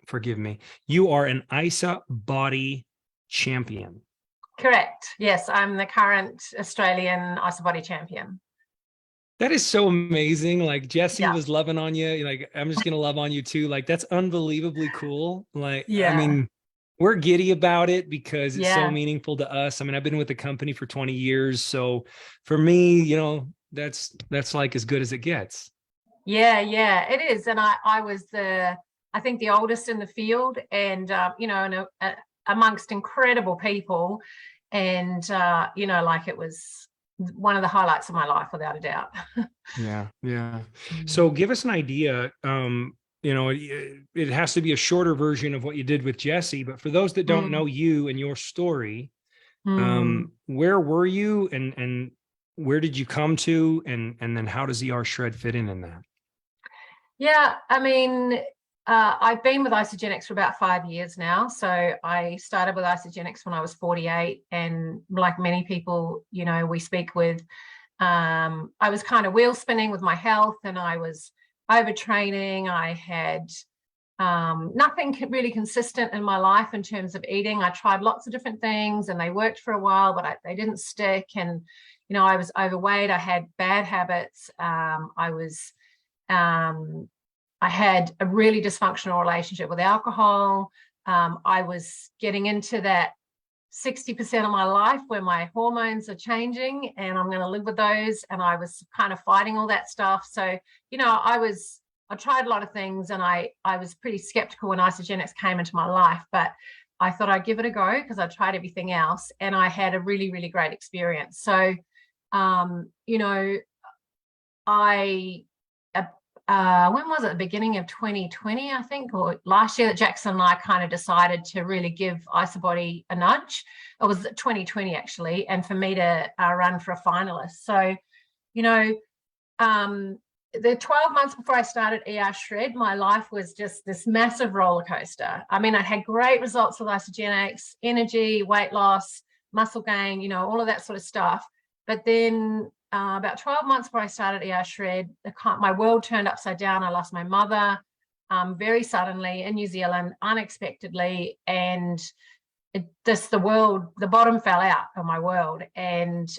forgive me. You are an ISA body champion. Correct. Yes, I'm the current Australian ISA body champion. That is so amazing. Like Jesse was loving on you. Like, I'm just going to love on you too. Like, that's unbelievably cool. Like, I mean, we're giddy about it because it's so meaningful to us. I mean, I've been with the company for 20 years. So for me, you know, that's like as good as it gets. Yeah, it is. And I was I think the oldest in the field, and, you know, and amongst incredible people, and, you know, like it was one of the highlights of my life, without a doubt. Yeah. So give us an idea. You know, it has to be a shorter version of what you did with Jesse, but for those that don't know you and your story, where were you and where did you come to, and then how does ER Shred fit in that? Yeah, I mean, I've been with Isagenix for about 5 years now. So I started with Isagenix when I was 48, and like many people, you know, we speak with I was kind of wheel spinning with my health, and I was overtraining. I had nothing really consistent in my life in terms of eating. I tried lots of different things and they worked for a while, but they didn't stick. And, you know, I was overweight. I had bad habits. I had a really dysfunctional relationship with alcohol. I was getting into that 60% of my life where my hormones are changing and I'm going to live with those. And I was kind of fighting all that stuff. So, you know, I tried a lot of things, and I was pretty skeptical when Isagenix came into my life, but I thought I'd give it a go because I tried everything else and I had a really, really great experience. So, you know, when was it? The beginning of 2020, I think, or last year, that Jackson and I kind of decided to really give IsaBody a nudge. It was 2020 actually, and for me to run for a finalist. So, you know, the 12 months before I started ER Shred, my life was just this massive roller coaster. I mean, I had great results with Isagenix, energy, weight loss, muscle gain, you know, all of that sort of stuff. But then about 12 months before I started ER Shred, my world turned upside down. I lost my mother very suddenly in New Zealand, unexpectedly, and the bottom fell out of my world. And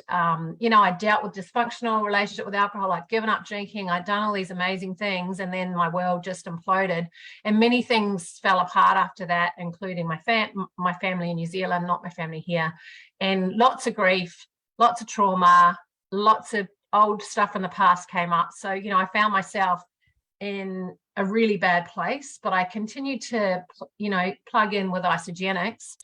you know, I dealt with dysfunctional relationship with alcohol. I'd given up drinking. I'd done all these amazing things, and then my world just imploded. And many things fell apart after that, including my family in New Zealand, not my family here, and lots of grief, lots of trauma, lots of old stuff in the past came up. So, you know, I found myself in a really bad place, but I continued to, you know, plug in with Isagenix.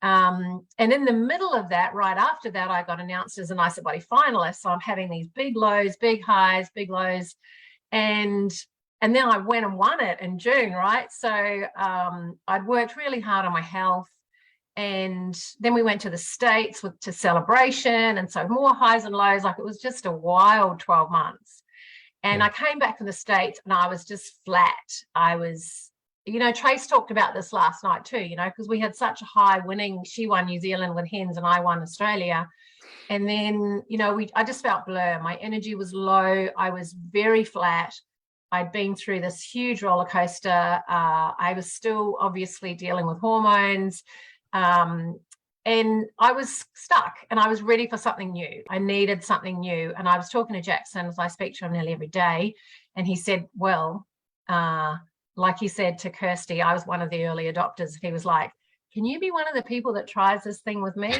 And in the middle of that, right after that, I got announced as an IsaBody finalist. So I'm having these big lows, big highs, big lows. And then I went and won it in June, right? So I'd worked really hard on my health. And then we went to the States to Celebration. And so more highs and lows, like it was just a wild 12 months. And I came back from the States and I was just flat. I was, you know, Trace talked about this last night too, you know, because we had such a high winning. She won New Zealand with hens and I won Australia. And then, you know, I just felt blur. My energy was low. I was very flat. I'd been through this huge roller coaster. I was still obviously dealing with hormones. And I was stuck and I was ready for something new. I needed something new. And I was talking to Jackson, as I speak to him nearly every day. And he said, well, like he said to Kirsty, I was one of the early adopters. He was like, can you be one of the people that tries this thing with me?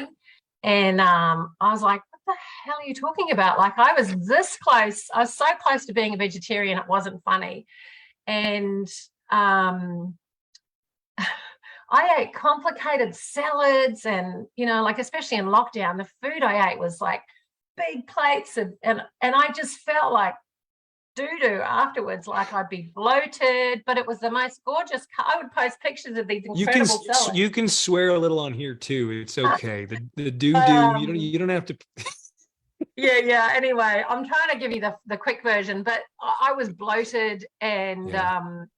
And I was like, what the hell are you talking about? Like, I was this close. I was so close to being a vegetarian. It wasn't funny. And I ate complicated salads and, you know, like, especially in lockdown, the food I ate was like big plates and I just felt like doo-doo afterwards, like I'd be bloated, but it was the most gorgeous. I would post pictures of these incredible salads. You can swear a little on here too. It's okay. The doo-doo, you don't have to. Yeah. Anyway, I'm trying to give you the quick version, but I was bloated and,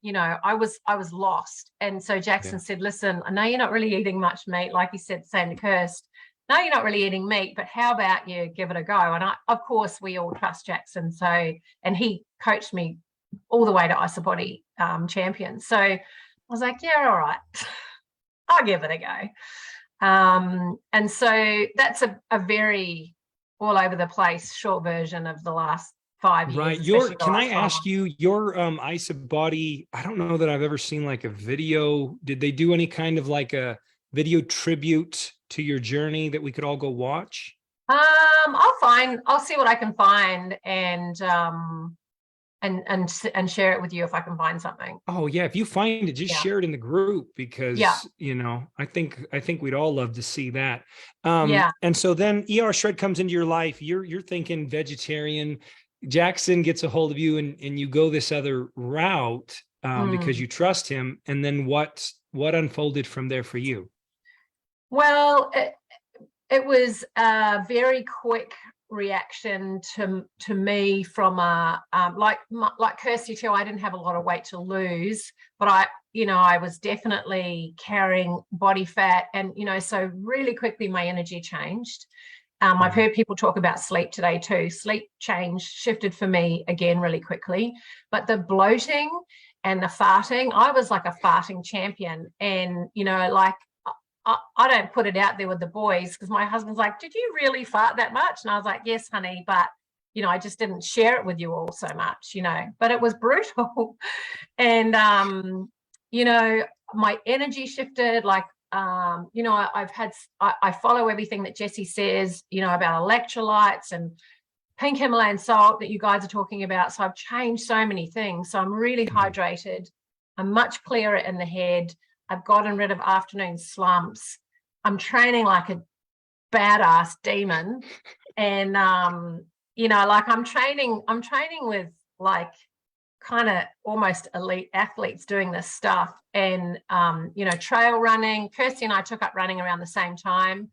you know, I was lost. And so Jackson said, listen, I know you're not really eating much meat. Like he said, same to Kirst. No, you're not really eating meat, but how about you give it a go? And of course, we all trust Jackson. So, and he coached me all the way to IsaBody champion. So I was like, yeah, all right, I'll give it a go. And so that's a very all over the place short version of the last 5 years. Right. Can I ask you, your IsaBody, I don't know that I've ever seen like a video. Did they do any kind of like a video tribute to your journey that we could all go watch? I'll see what I can find and share it with you if I can find something. Oh yeah, if you find it, just share it in the group because you know, I think we'd all love to see that. And so then ER Shred comes into your life. You're thinking vegetarian. Jackson gets a hold of you and you go this other route because you trust him. And then what unfolded from there for you? Well, it was a very quick reaction to me from like Kirsty too. I didn't have a lot of weight to lose, but I was definitely carrying body fat, and so really quickly my energy changed, I've heard people talk about sleep today too. Sleep shifted for me again really quickly, but the bloating and the farting, I was like a farting champion. And, you know, like I don't put it out there with the boys because my husband's like, did you really fart that much? And I was like, yes, honey, but, you know, I just didn't share it with you all so much, you know, but it was brutal. And, you know, my energy shifted, like, you know, I follow everything that Jessie says, you know, about electrolytes and pink Himalayan salt that you guys are talking about. So I've changed so many things. So I'm really hydrated. I'm much clearer in the head. I've gotten rid of afternoon slumps. I'm training like a badass demon. And, you know, like I'm training with like kind of almost elite athletes doing this stuff. And, you know, trail running, Kirsty and I took up running around the same time.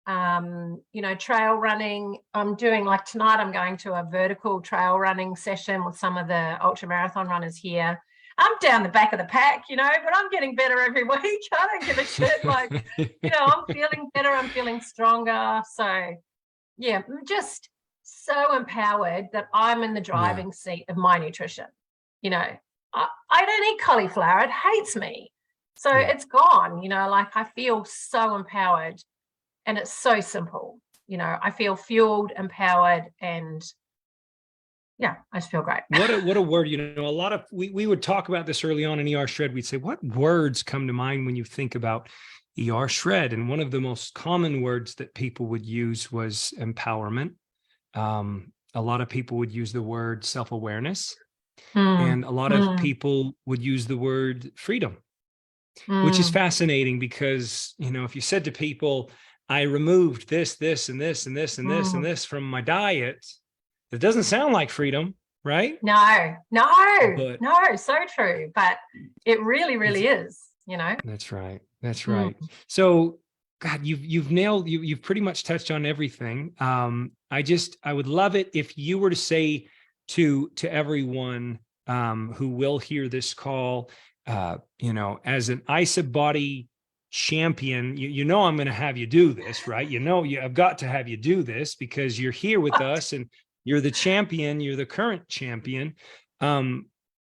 You know, trail running, I'm doing like tonight, I'm going to a vertical trail running session with some of the ultra marathon runners here. I'm down the back of the pack, you know, but I'm getting better every week. I don't give a shit. Like, you know, I'm feeling better. I'm feeling stronger. So yeah, I'm just so empowered that I'm in the driving seat of my nutrition. You know, I don't eat cauliflower. It hates me. So it's gone, you know, like I feel so empowered and it's so simple. You know, I feel fueled, empowered, and yeah, I just feel great. What a word, you know, a lot of, we would talk about this early on in ER Shred. We'd say, what words come to mind when you think about ER Shred? And one of the most common words that people would use was empowerment. A lot of people would use the word self-awareness. And a lot of people would use the word freedom, which is fascinating because, you know, if you said to people, I removed this, this, and this, and this, and this, and this from my diet, it doesn't sound like freedom, right? No, so true. But it really, really is, you know? That's right. That's right. So, God, you've pretty much touched on everything. I would love it if you were to say to everyone who will hear this call, you know, as an IsaBody champion, you know, I'm going to have you do this, right? You know, I've got to have you do this because you're here with us and you're the champion, you're the current champion. You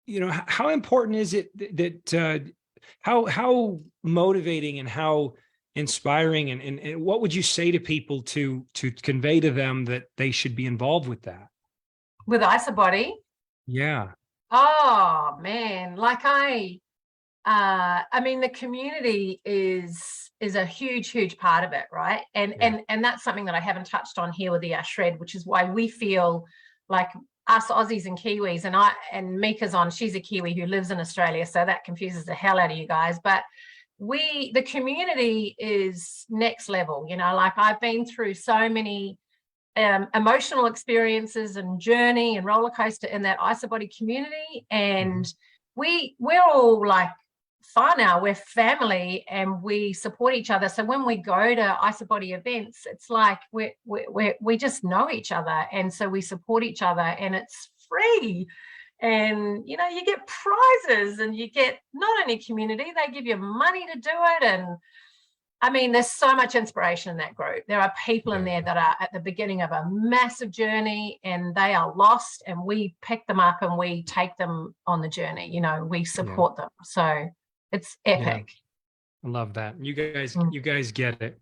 know, how important is it that, how motivating and how inspiring and what would you say to people to convey to them that they should be involved with that? With IsaBody? Yeah. Oh man, like I mean, the community is a huge part of it, right? And that's something that I haven't touched on here with the Shred, which is why we feel like us Aussies and Kiwis, and Mika's on, she's a Kiwi who lives in Australia, so that confuses the hell out of you guys. But the community is next level, you know, like I've been through so many emotional experiences and journey and roller coaster in that IsaBody community, and we're all like far now, we're family and we support each other. So when we go to IsaBody events, it's like we just know each other, and so we support each other, and it's free. And you know, you get prizes and you get not only community, they give you money to do it. And I mean, there's so much inspiration in that group. There are people in there that are at the beginning of a massive journey and they are lost, and we pick them up and we take them on the journey. You know, we support them. So it's epic. I love that. You guys get it.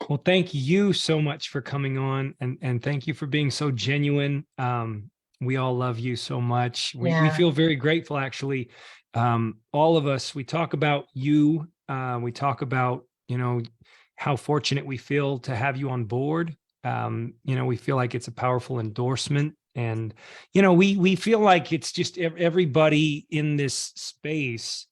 Well, thank you so much for coming on, and thank you for being so genuine. We all love you so much. We feel very grateful, actually. All of us, we talk about you. We talk about, you know, how fortunate we feel to have you on board. You know, we feel like it's a powerful endorsement, and, you know, we feel like it's just everybody in this space.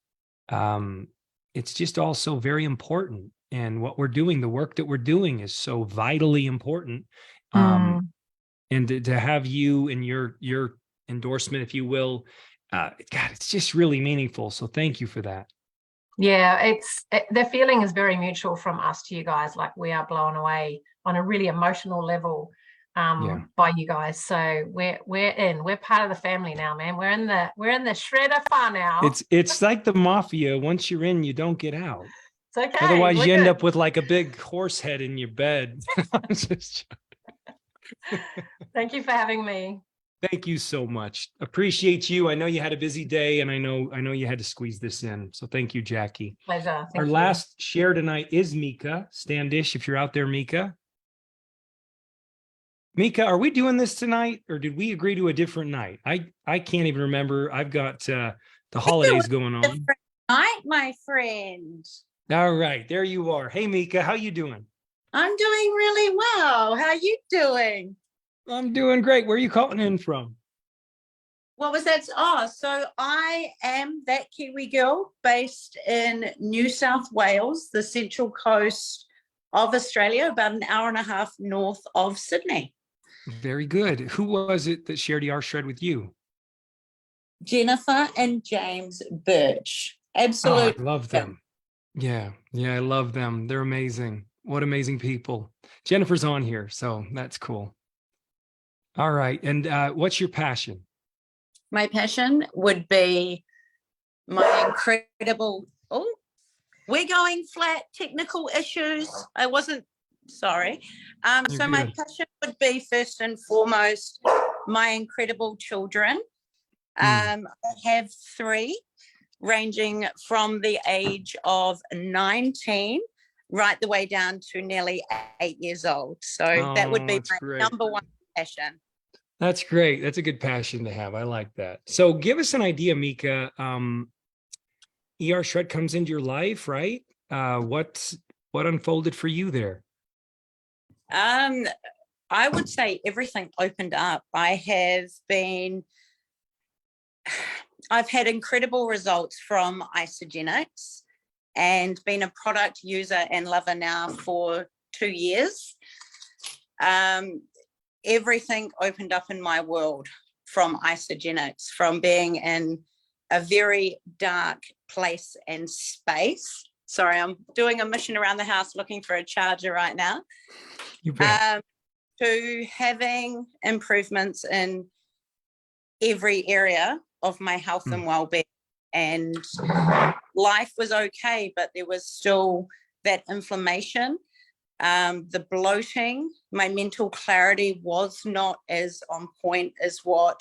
It's just also very important. And what we're doing, the work that we're doing is so vitally important. And to have you and your endorsement, if you will, God, it's just really meaningful. So thank you for that. Yeah, the feeling is very mutual from us to you guys. Like we are blown away on a really emotional level by you guys. So we're part of the family now, man. We're in the shredder far now. It's like the mafia. Once you're in, you don't get out. It's okay. Otherwise, you end up with like a big horse head in your bed. Thank you for having me. Thank you so much. Appreciate you. I know you had a busy day, and I know you had to squeeze this in. So thank you, Jackie. Pleasure. Our Thank you. last share tonight is Mika Standish. If you're out there, Mika. Mika, are we doing this tonight, or did we agree to a different night? I can't even remember. I've got the holidays going on. Night, my friend. All right, there you are. Hey, Mika, how you doing? I'm doing really well. How you doing? I'm doing great. Where are you calling in from? What was that? Oh, so I am that Kiwi girl based in New South Wales, the central coast of Australia, about an hour and a half north of Sydney. Very good. Who was it that shared ER Shred with you? Jennifer and James Birch. Oh, I Absolutely. love them. Yeah, I love them. They're amazing. What amazing people. Jennifer's on here, so that's cool. All right. And what's your passion? My passion would be my incredible, oh, we're going flat, technical issues. I wasn't, sorry. You're So my good. passion would be first and foremost, my incredible children. I have 3 ranging from the age of 19 right the way down to nearly 8 years old. So that would be that's my great. number one passion. That's great. That's a good passion to have. I like that. So give us an idea, Mika. ER Shred comes into your life, right? What unfolded for you there? I would say everything opened up. I've had incredible results from Isagenix and been a product user and lover now for 2 years. Everything opened up in my world from Isagenix, from being in a very dark place and space. Sorry, I'm doing a mission around the house looking for a charger right now. You bet. To having improvements in every area of my health and well-being, and life was okay, but there was still that inflammation, the bloating. My mental clarity was not as on point as what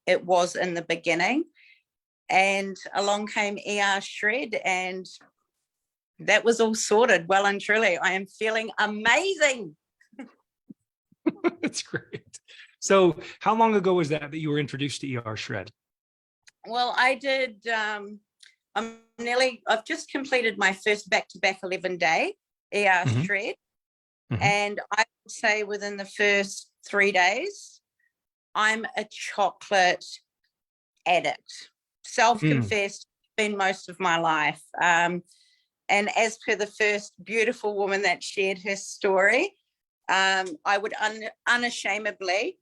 it was in the beginning, and along came ER Shred, and that was all sorted well and truly. I am feeling amazing. That's great. So how long ago was that you were introduced to ER Shred? Well, I did, I've just completed my first back-to-back 11-day ER Shred. And I would say within the first 3 days, I'm a chocolate addict, self-confessed, been most of my life. And as per the first beautiful woman that shared her story, I would unashamedly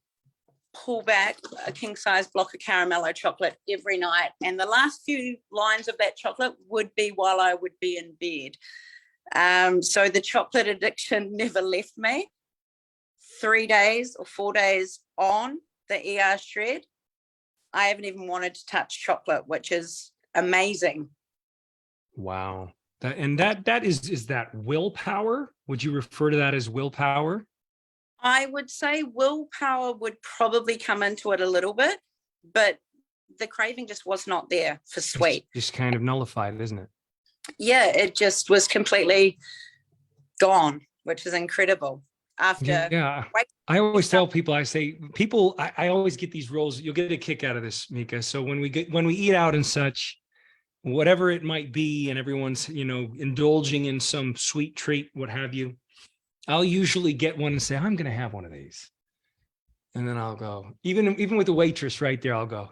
pull back a king-size block of caramello chocolate every night. And the last few lines of that chocolate would be while I would be in bed. So the chocolate addiction never left me. 3 days or 4 days on the ER Shred, I haven't even wanted to touch chocolate, which is amazing. Wow. That is that willpower? Would you refer to that as willpower? I would say willpower would probably come into it a little bit, but the craving just was not there for sweet. It's just kind of nullified, isn't it? Yeah, it just was completely gone, which is incredible. After I always tell people, I say, I always get these roles. You'll get a kick out of this, Mika. So when we eat out and such, whatever it might be, and everyone's, indulging in some sweet treat, what have you, I'll usually get one and say, I'm going to have one of these. And then I'll go, even with the waitress right there, I'll go,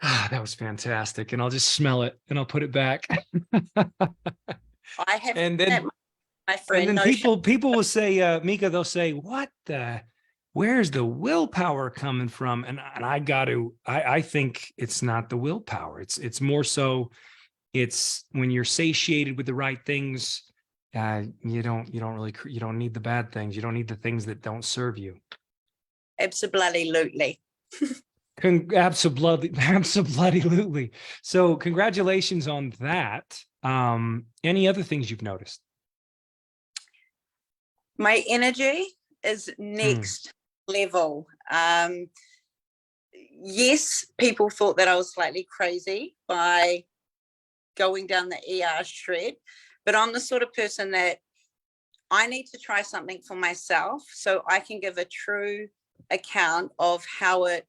that was fantastic. And I'll just smell it and I'll put it back. I have, and then my friend, and then people will say, Mika, they'll say, where's the willpower coming from? And I think it's not the willpower. It's more so, it's when you're satiated with the right things, you don't need the bad things. You don't need the things that don't serve you. Absolutely. Absolutely. So congratulations on that. Any other things you've noticed? My energy is next level. Yes, people thought that I was slightly crazy by going down the ER shred, but I'm the sort of person that I need to try something for myself so I can give a true account of how it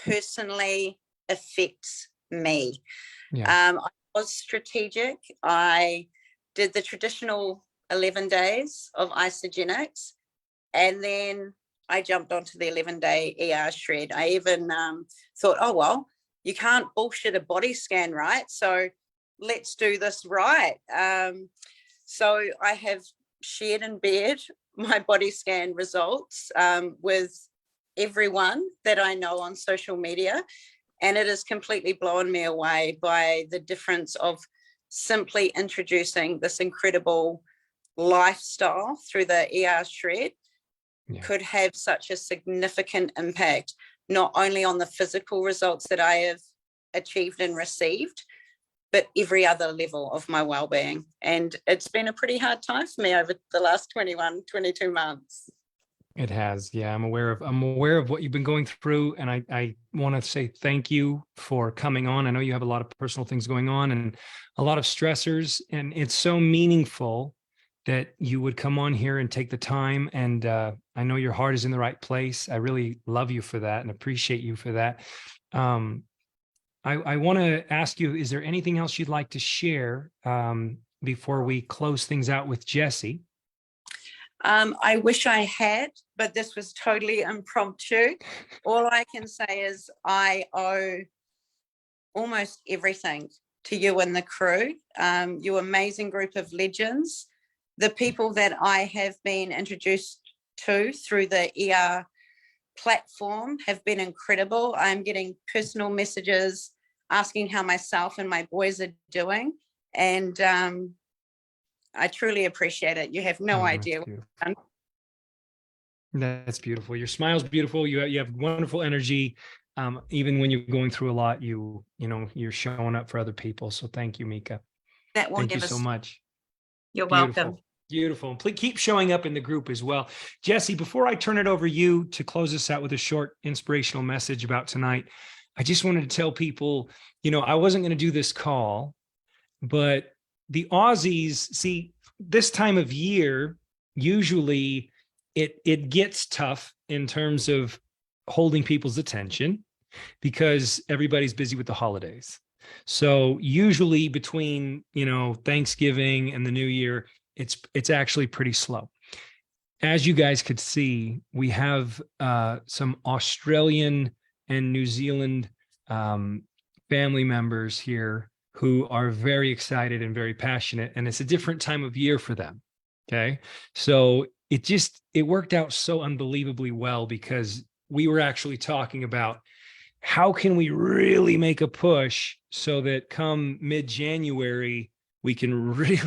personally affects me. I was strategic. I did the traditional 11 days of Isagenix, and then I jumped onto the 11-day ER shred. I even thought, oh, well, you can't bullshit a body scan, right? So let's do this right. So I have shared and bared my body scan results with everyone that I know on social media. And it has completely blown me away by the difference of simply introducing this incredible lifestyle through the ER shred could have such a significant impact, not only on the physical results that I have achieved and received, but every other level of my well-being. And it's been a pretty hard time for me over the last 21, 22 months. It has. Yeah, I'm aware of what you've been going through. And I want to say thank you for coming on. I know you have a lot of personal things going on and a lot of stressors, and it's so meaningful that you would come on here and take the time. And I know your heart is in the right place. I really love you for that and appreciate you for that. I want to ask you, is there anything else you'd like to share before we close things out with Jessie? I wish I had, but this was totally impromptu. All I can say is I owe almost everything to you and the crew, you amazing group of legends. The people that I have been introduced to through the ER platform have been incredible. I'm getting personal messages asking how myself and my boys are doing. And I truly appreciate it. You have no idea. That's beautiful. Your smile's beautiful. You have wonderful energy. Even when you're going through a lot, you're showing up for other people. So thank you, Mika. Thank you so much. You're Beautiful. welcome. Beautiful. Please keep showing up in the group as well. Jessie, before I turn it over to you to close us out with a short inspirational message about tonight, I just wanted to tell people, I wasn't going to do this call, but the Aussies, see, this time of year, usually it gets tough in terms of holding people's attention because everybody's busy with the holidays. So usually between, Thanksgiving and the New Year, it's actually pretty slow. As you guys could see, we have some Australian and New Zealand family members here who are very excited and very passionate, and it's a different time of year for them. Okay. So it worked out so unbelievably well because we were actually talking about how can we really make a push so that come mid-January, we can really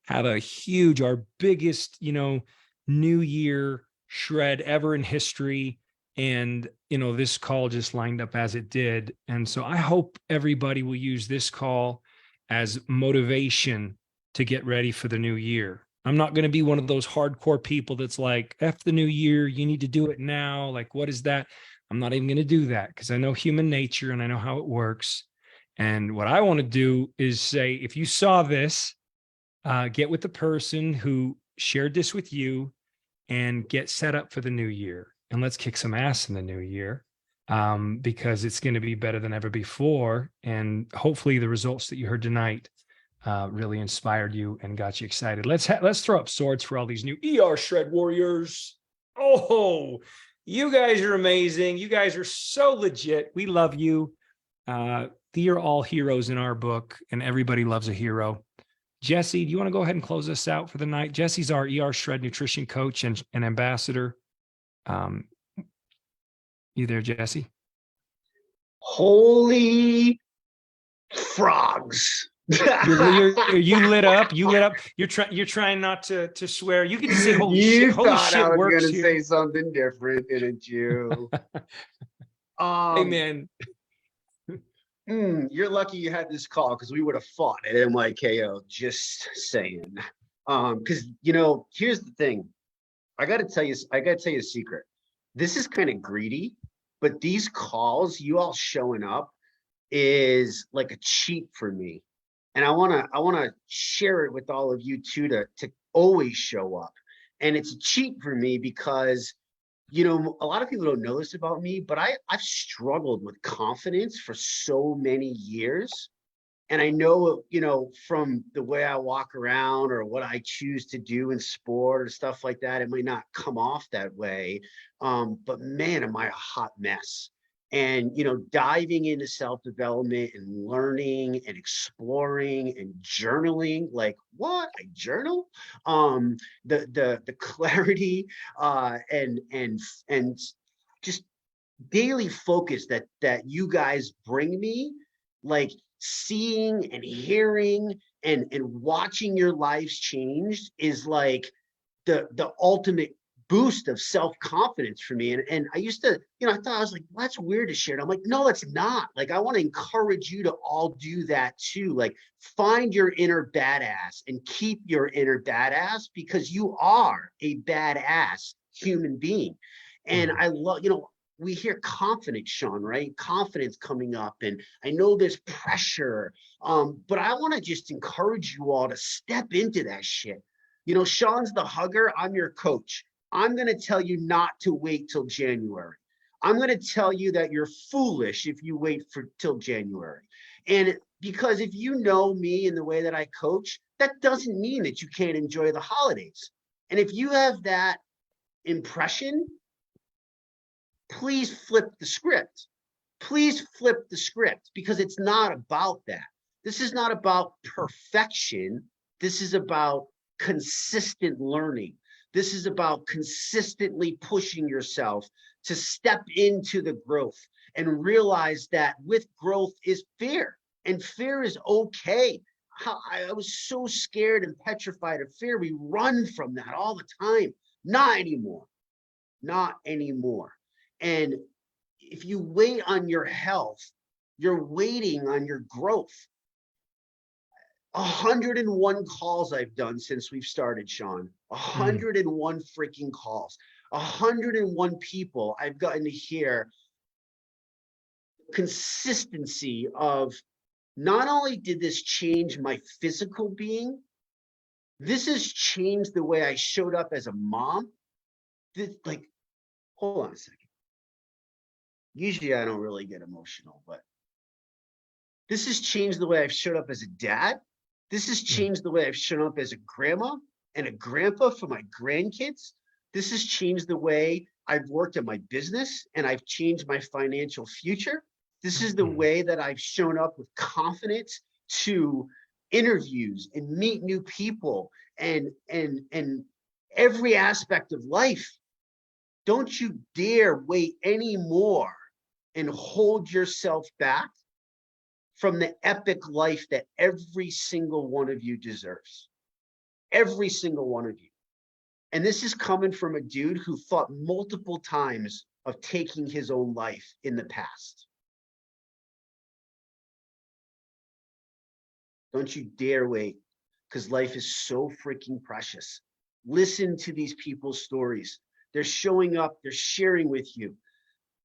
have our biggest, New Year shred ever in history. And, this call just lined up as it did. And so I hope everybody will use this call as motivation to get ready for the new year. I'm not going to be one of those hardcore people that's like, F the new year, you need to do it now. Like, what is that? I'm not even going to do that because I know human nature and I know how it works. And what I want to do is say, if you saw this, get with the person who shared this with you and get set up for the new year. And let's kick some ass in the new year because it's going to be better than ever before. And hopefully the results that you heard tonight really inspired you and got you excited. Let's throw up swords for all these new ER Shred warriors. Oh, you guys are amazing. You guys are so legit. We love you. You're all heroes in our book, and everybody loves a hero. Jessie, do you want to go ahead and close us out for the night? Jessie's our ER Shred nutrition coach and ambassador. You there, Jessie? Holy frogs. You lit up. You're trying not to swear. You can just say holy shit. Holy shit I was works gonna here. say something different, didn't you? Hey man. You're lucky you had this call because we would have fought at NYKO. Just saying. Because here's the thing. I gotta tell you a secret. This is kind of greedy, but these calls, you all showing up is like a cheat for me. And I wanna share it with all of you too, to always show up. And it's a cheat for me because, you know, a lot of people don't know this about me, but I've struggled with confidence for so many years. And I know, you know, from the way I walk around or what I choose to do in sport or stuff like that, it might not come off that way. But man, am I a hot mess. And, you know, diving into self-development and learning and exploring and journaling, like what? I journal? The clarity and just daily focus that you guys bring me, like seeing and hearing and watching your lives changed is like the ultimate boost of self-confidence for me. And I used to, you know, I thought, I was like, well, that's weird to share it. I'm like, no, it's not. Like, I want to encourage you to all do that too. Like, find your inner badass and keep your inner badass, because you are a badass human being. And I love, you know, we hear confidence, Sean, right? Confidence coming up. And I know there's pressure, but I want to just encourage you all to step into that shit. You know, Sean's the hugger. I'm your coach. I'm going to tell you not to wait till January. I'm going to tell you that you're foolish if you wait till January. And because if you know me in the way that I coach, that doesn't mean that you can't enjoy the holidays. And if you have that impression, please flip the script. Please flip the script, because it's not about that. This is not about perfection. This is about consistent learning. This is about consistently pushing yourself to step into the growth and realize that with growth is fear, and fear is okay. I was so scared and petrified of fear. We run from that all the time. Not anymore. Not anymore. And if you wait on your health, you're waiting on your growth. 101 calls I've done since we've started, Sean. 101 freaking calls. 101 people I've gotten to hear consistency of, not only did this change my physical being, this has changed the way I showed up as a mom. Like, hold on a second. Usually I don't really get emotional, but this has changed the way I've showed up as a dad. This has changed the way I've shown up as a grandma and a grandpa for my grandkids. This has changed the way I've worked at my business, and I've changed my financial future. This is the way that I've shown up with confidence to interviews and meet new people and every aspect of life. Don't you dare wait anymore and hold yourself back from the epic life that every single one of you deserves. Every single one of you. And this is coming from a dude who thought multiple times of taking his own life in the past. Don't you dare wait, because life is so freaking precious. Listen to these people's stories. They're showing up, they're sharing with you.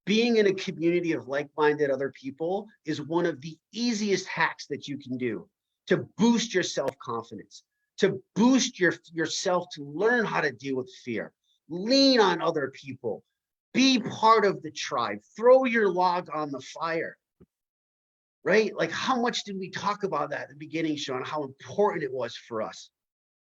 Being in a community of like-minded other people is one of the easiest hacks that you can do to boost your self-confidence, to boost yourself, to learn how to deal with fear. Lean on other people. Be part of the tribe. Throw your log on the fire. Right? Like, how much did we talk about that at the beginning, Sean? How important it was for us.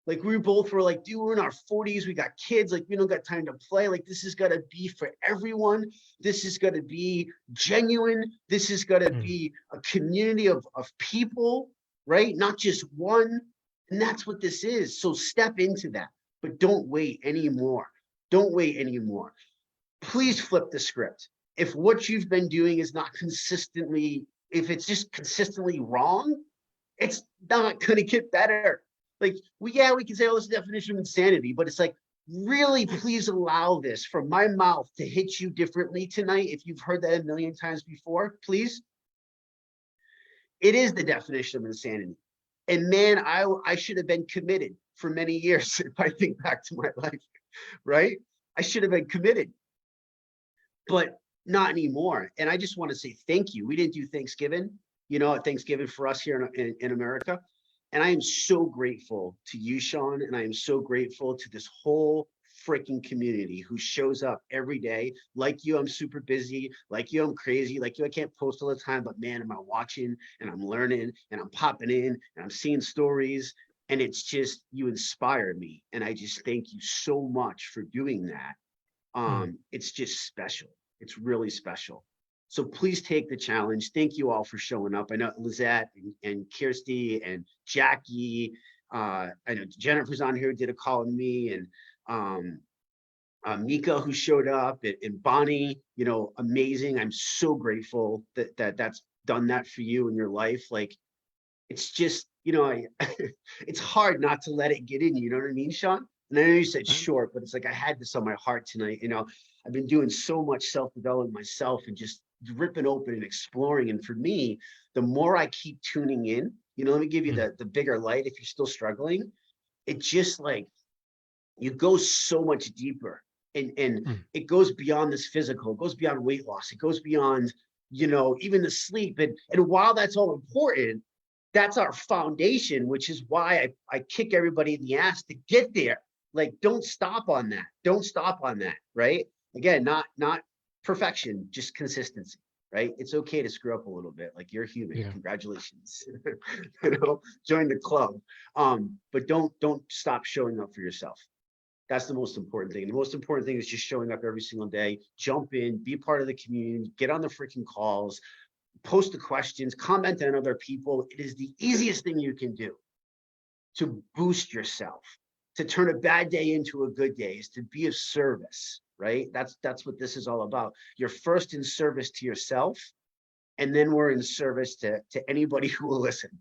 Like, we both were like, dude, we're in our 40s, we got kids, like, we don't got time to play. Like, this is gonna be for everyone. This is gonna be genuine. This is gonna be a community of people, right? Not just one. And that's what this is. So step into that, but don't wait anymore. Don't wait anymore. Please flip the script. If what you've been doing is not consistently, if it's just consistently wrong, it's not gonna get better. Like, we can say, oh, this is the definition of insanity, but it's like, really, please allow this from my mouth to hit you differently tonight. If you've heard that a million times before, please. It is the definition of insanity. And man, I should have been committed for many years if I think back to my life, right? I should have been committed, but not anymore. And I just want to say thank you. We didn't do Thanksgiving, Thanksgiving for us here in America. And I am so grateful to you, Sean, and I am so grateful to this whole freaking community who shows up every day. Like you, I'm super busy. Like you, I'm crazy. Like you, I can't post all the time, but man, am I watching and I'm learning and I'm popping in and I'm seeing stories. And it's just, you inspire me. And I just thank you so much for doing that. It's just special. It's really special. So please take the challenge. Thank you all for showing up. I know Lizette and Kirsty and Jackie. I know Jennifer's on here, did a call on me, and Mika who showed up, and Bonnie, amazing. I'm so grateful that's done that for you in your life. Like, it's just, it's hard not to let it get in you. You know what I mean, Sean? And I know you said short, but it's like I had this on my heart tonight. I've been doing so much self-development myself and just ripping open and exploring. And for me, the more I keep tuning in, let me give you the bigger light if you're still struggling. It just like, you go so much deeper, and it goes beyond this physical, it goes beyond weight loss, it goes beyond, even the sleep. And while that's all important, that's our foundation, which is why I kick everybody in the ass to get there. Like, don't stop on that. Don't stop on that, right? Again, not perfection, just consistency, right? It's okay to screw up a little bit. Like, you're human. Yeah. Congratulations. Join the club. But don't stop showing up for yourself. That's the most important thing. The most important thing is just showing up every single day. Jump in, be part of the community, get on the freaking calls, post the questions, comment on other people. It is the easiest thing you can do to boost yourself, to turn a bad day into a good day, is to be of service, right? That's what this is all about. You're first in service to yourself, and then we're in service to anybody who will listen.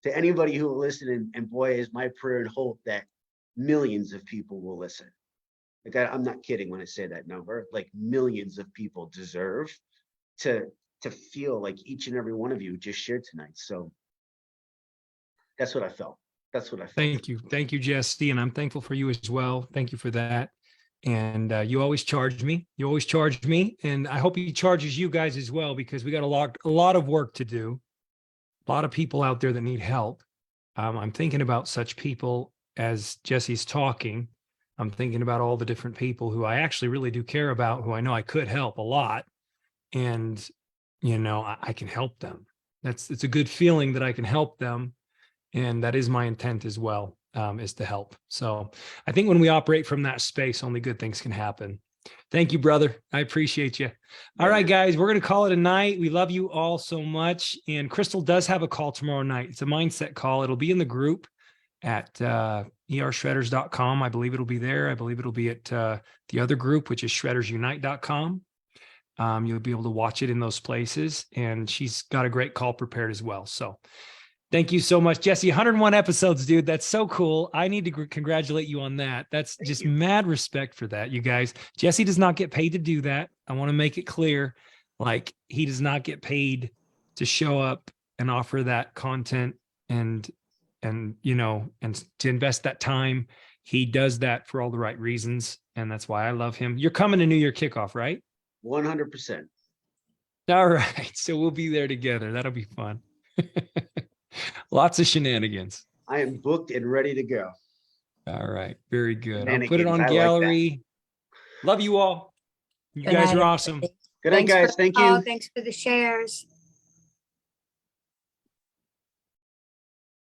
To anybody who will listen, and boy, is my prayer and hope that millions of people will listen. Like, I'm not kidding when I say that number. Like, millions of people deserve to feel like each and every one of you just shared tonight. So that's what I felt. That's what I felt. Thank you. Thank you, Jesse. And I'm thankful for you as well. Thank you for that. And you always charge me. You always charge me. And I hope he charges you guys as well, because we got a lot of work to do. A lot of people out there that need help. I'm thinking about such people as Jesse's talking. I'm thinking about all the different people who I actually really do care about, who I know I could help a lot. And, I can help them. It's a good feeling that I can help them. And that is my intent as well, is to help. So I think when we operate from that space, only good things can happen. Thank you, brother. I appreciate you. All right, guys, we're going to call it a night. We love you all so much. And Crystal does have a call tomorrow night. It's a mindset call. It'll be in the group at ershredders.com. I believe it'll be there. I believe it'll be at the other group, which is shreddersunite.com. You'll be able to watch it in those places. And she's got a great call prepared as well. So thank you so much, Jesse. 101 episodes, dude. That's so cool. I need to congratulate you on that. That's just mad respect for that, you guys. Jesse does not get paid to do that. I want to make it clear. Like, he does not get paid to show up and offer that content and to invest that time. He does that for all the right reasons. And that's why I love him. You're coming to New Year kickoff, right? 100%. All right. So we'll be there together. That'll be fun. Lots of shenanigans. I am booked and ready to go. All right. Very good. I'll put it on gallery. Love you all. You guys are awesome. Good night, guys. Thank you. Thanks for the shares.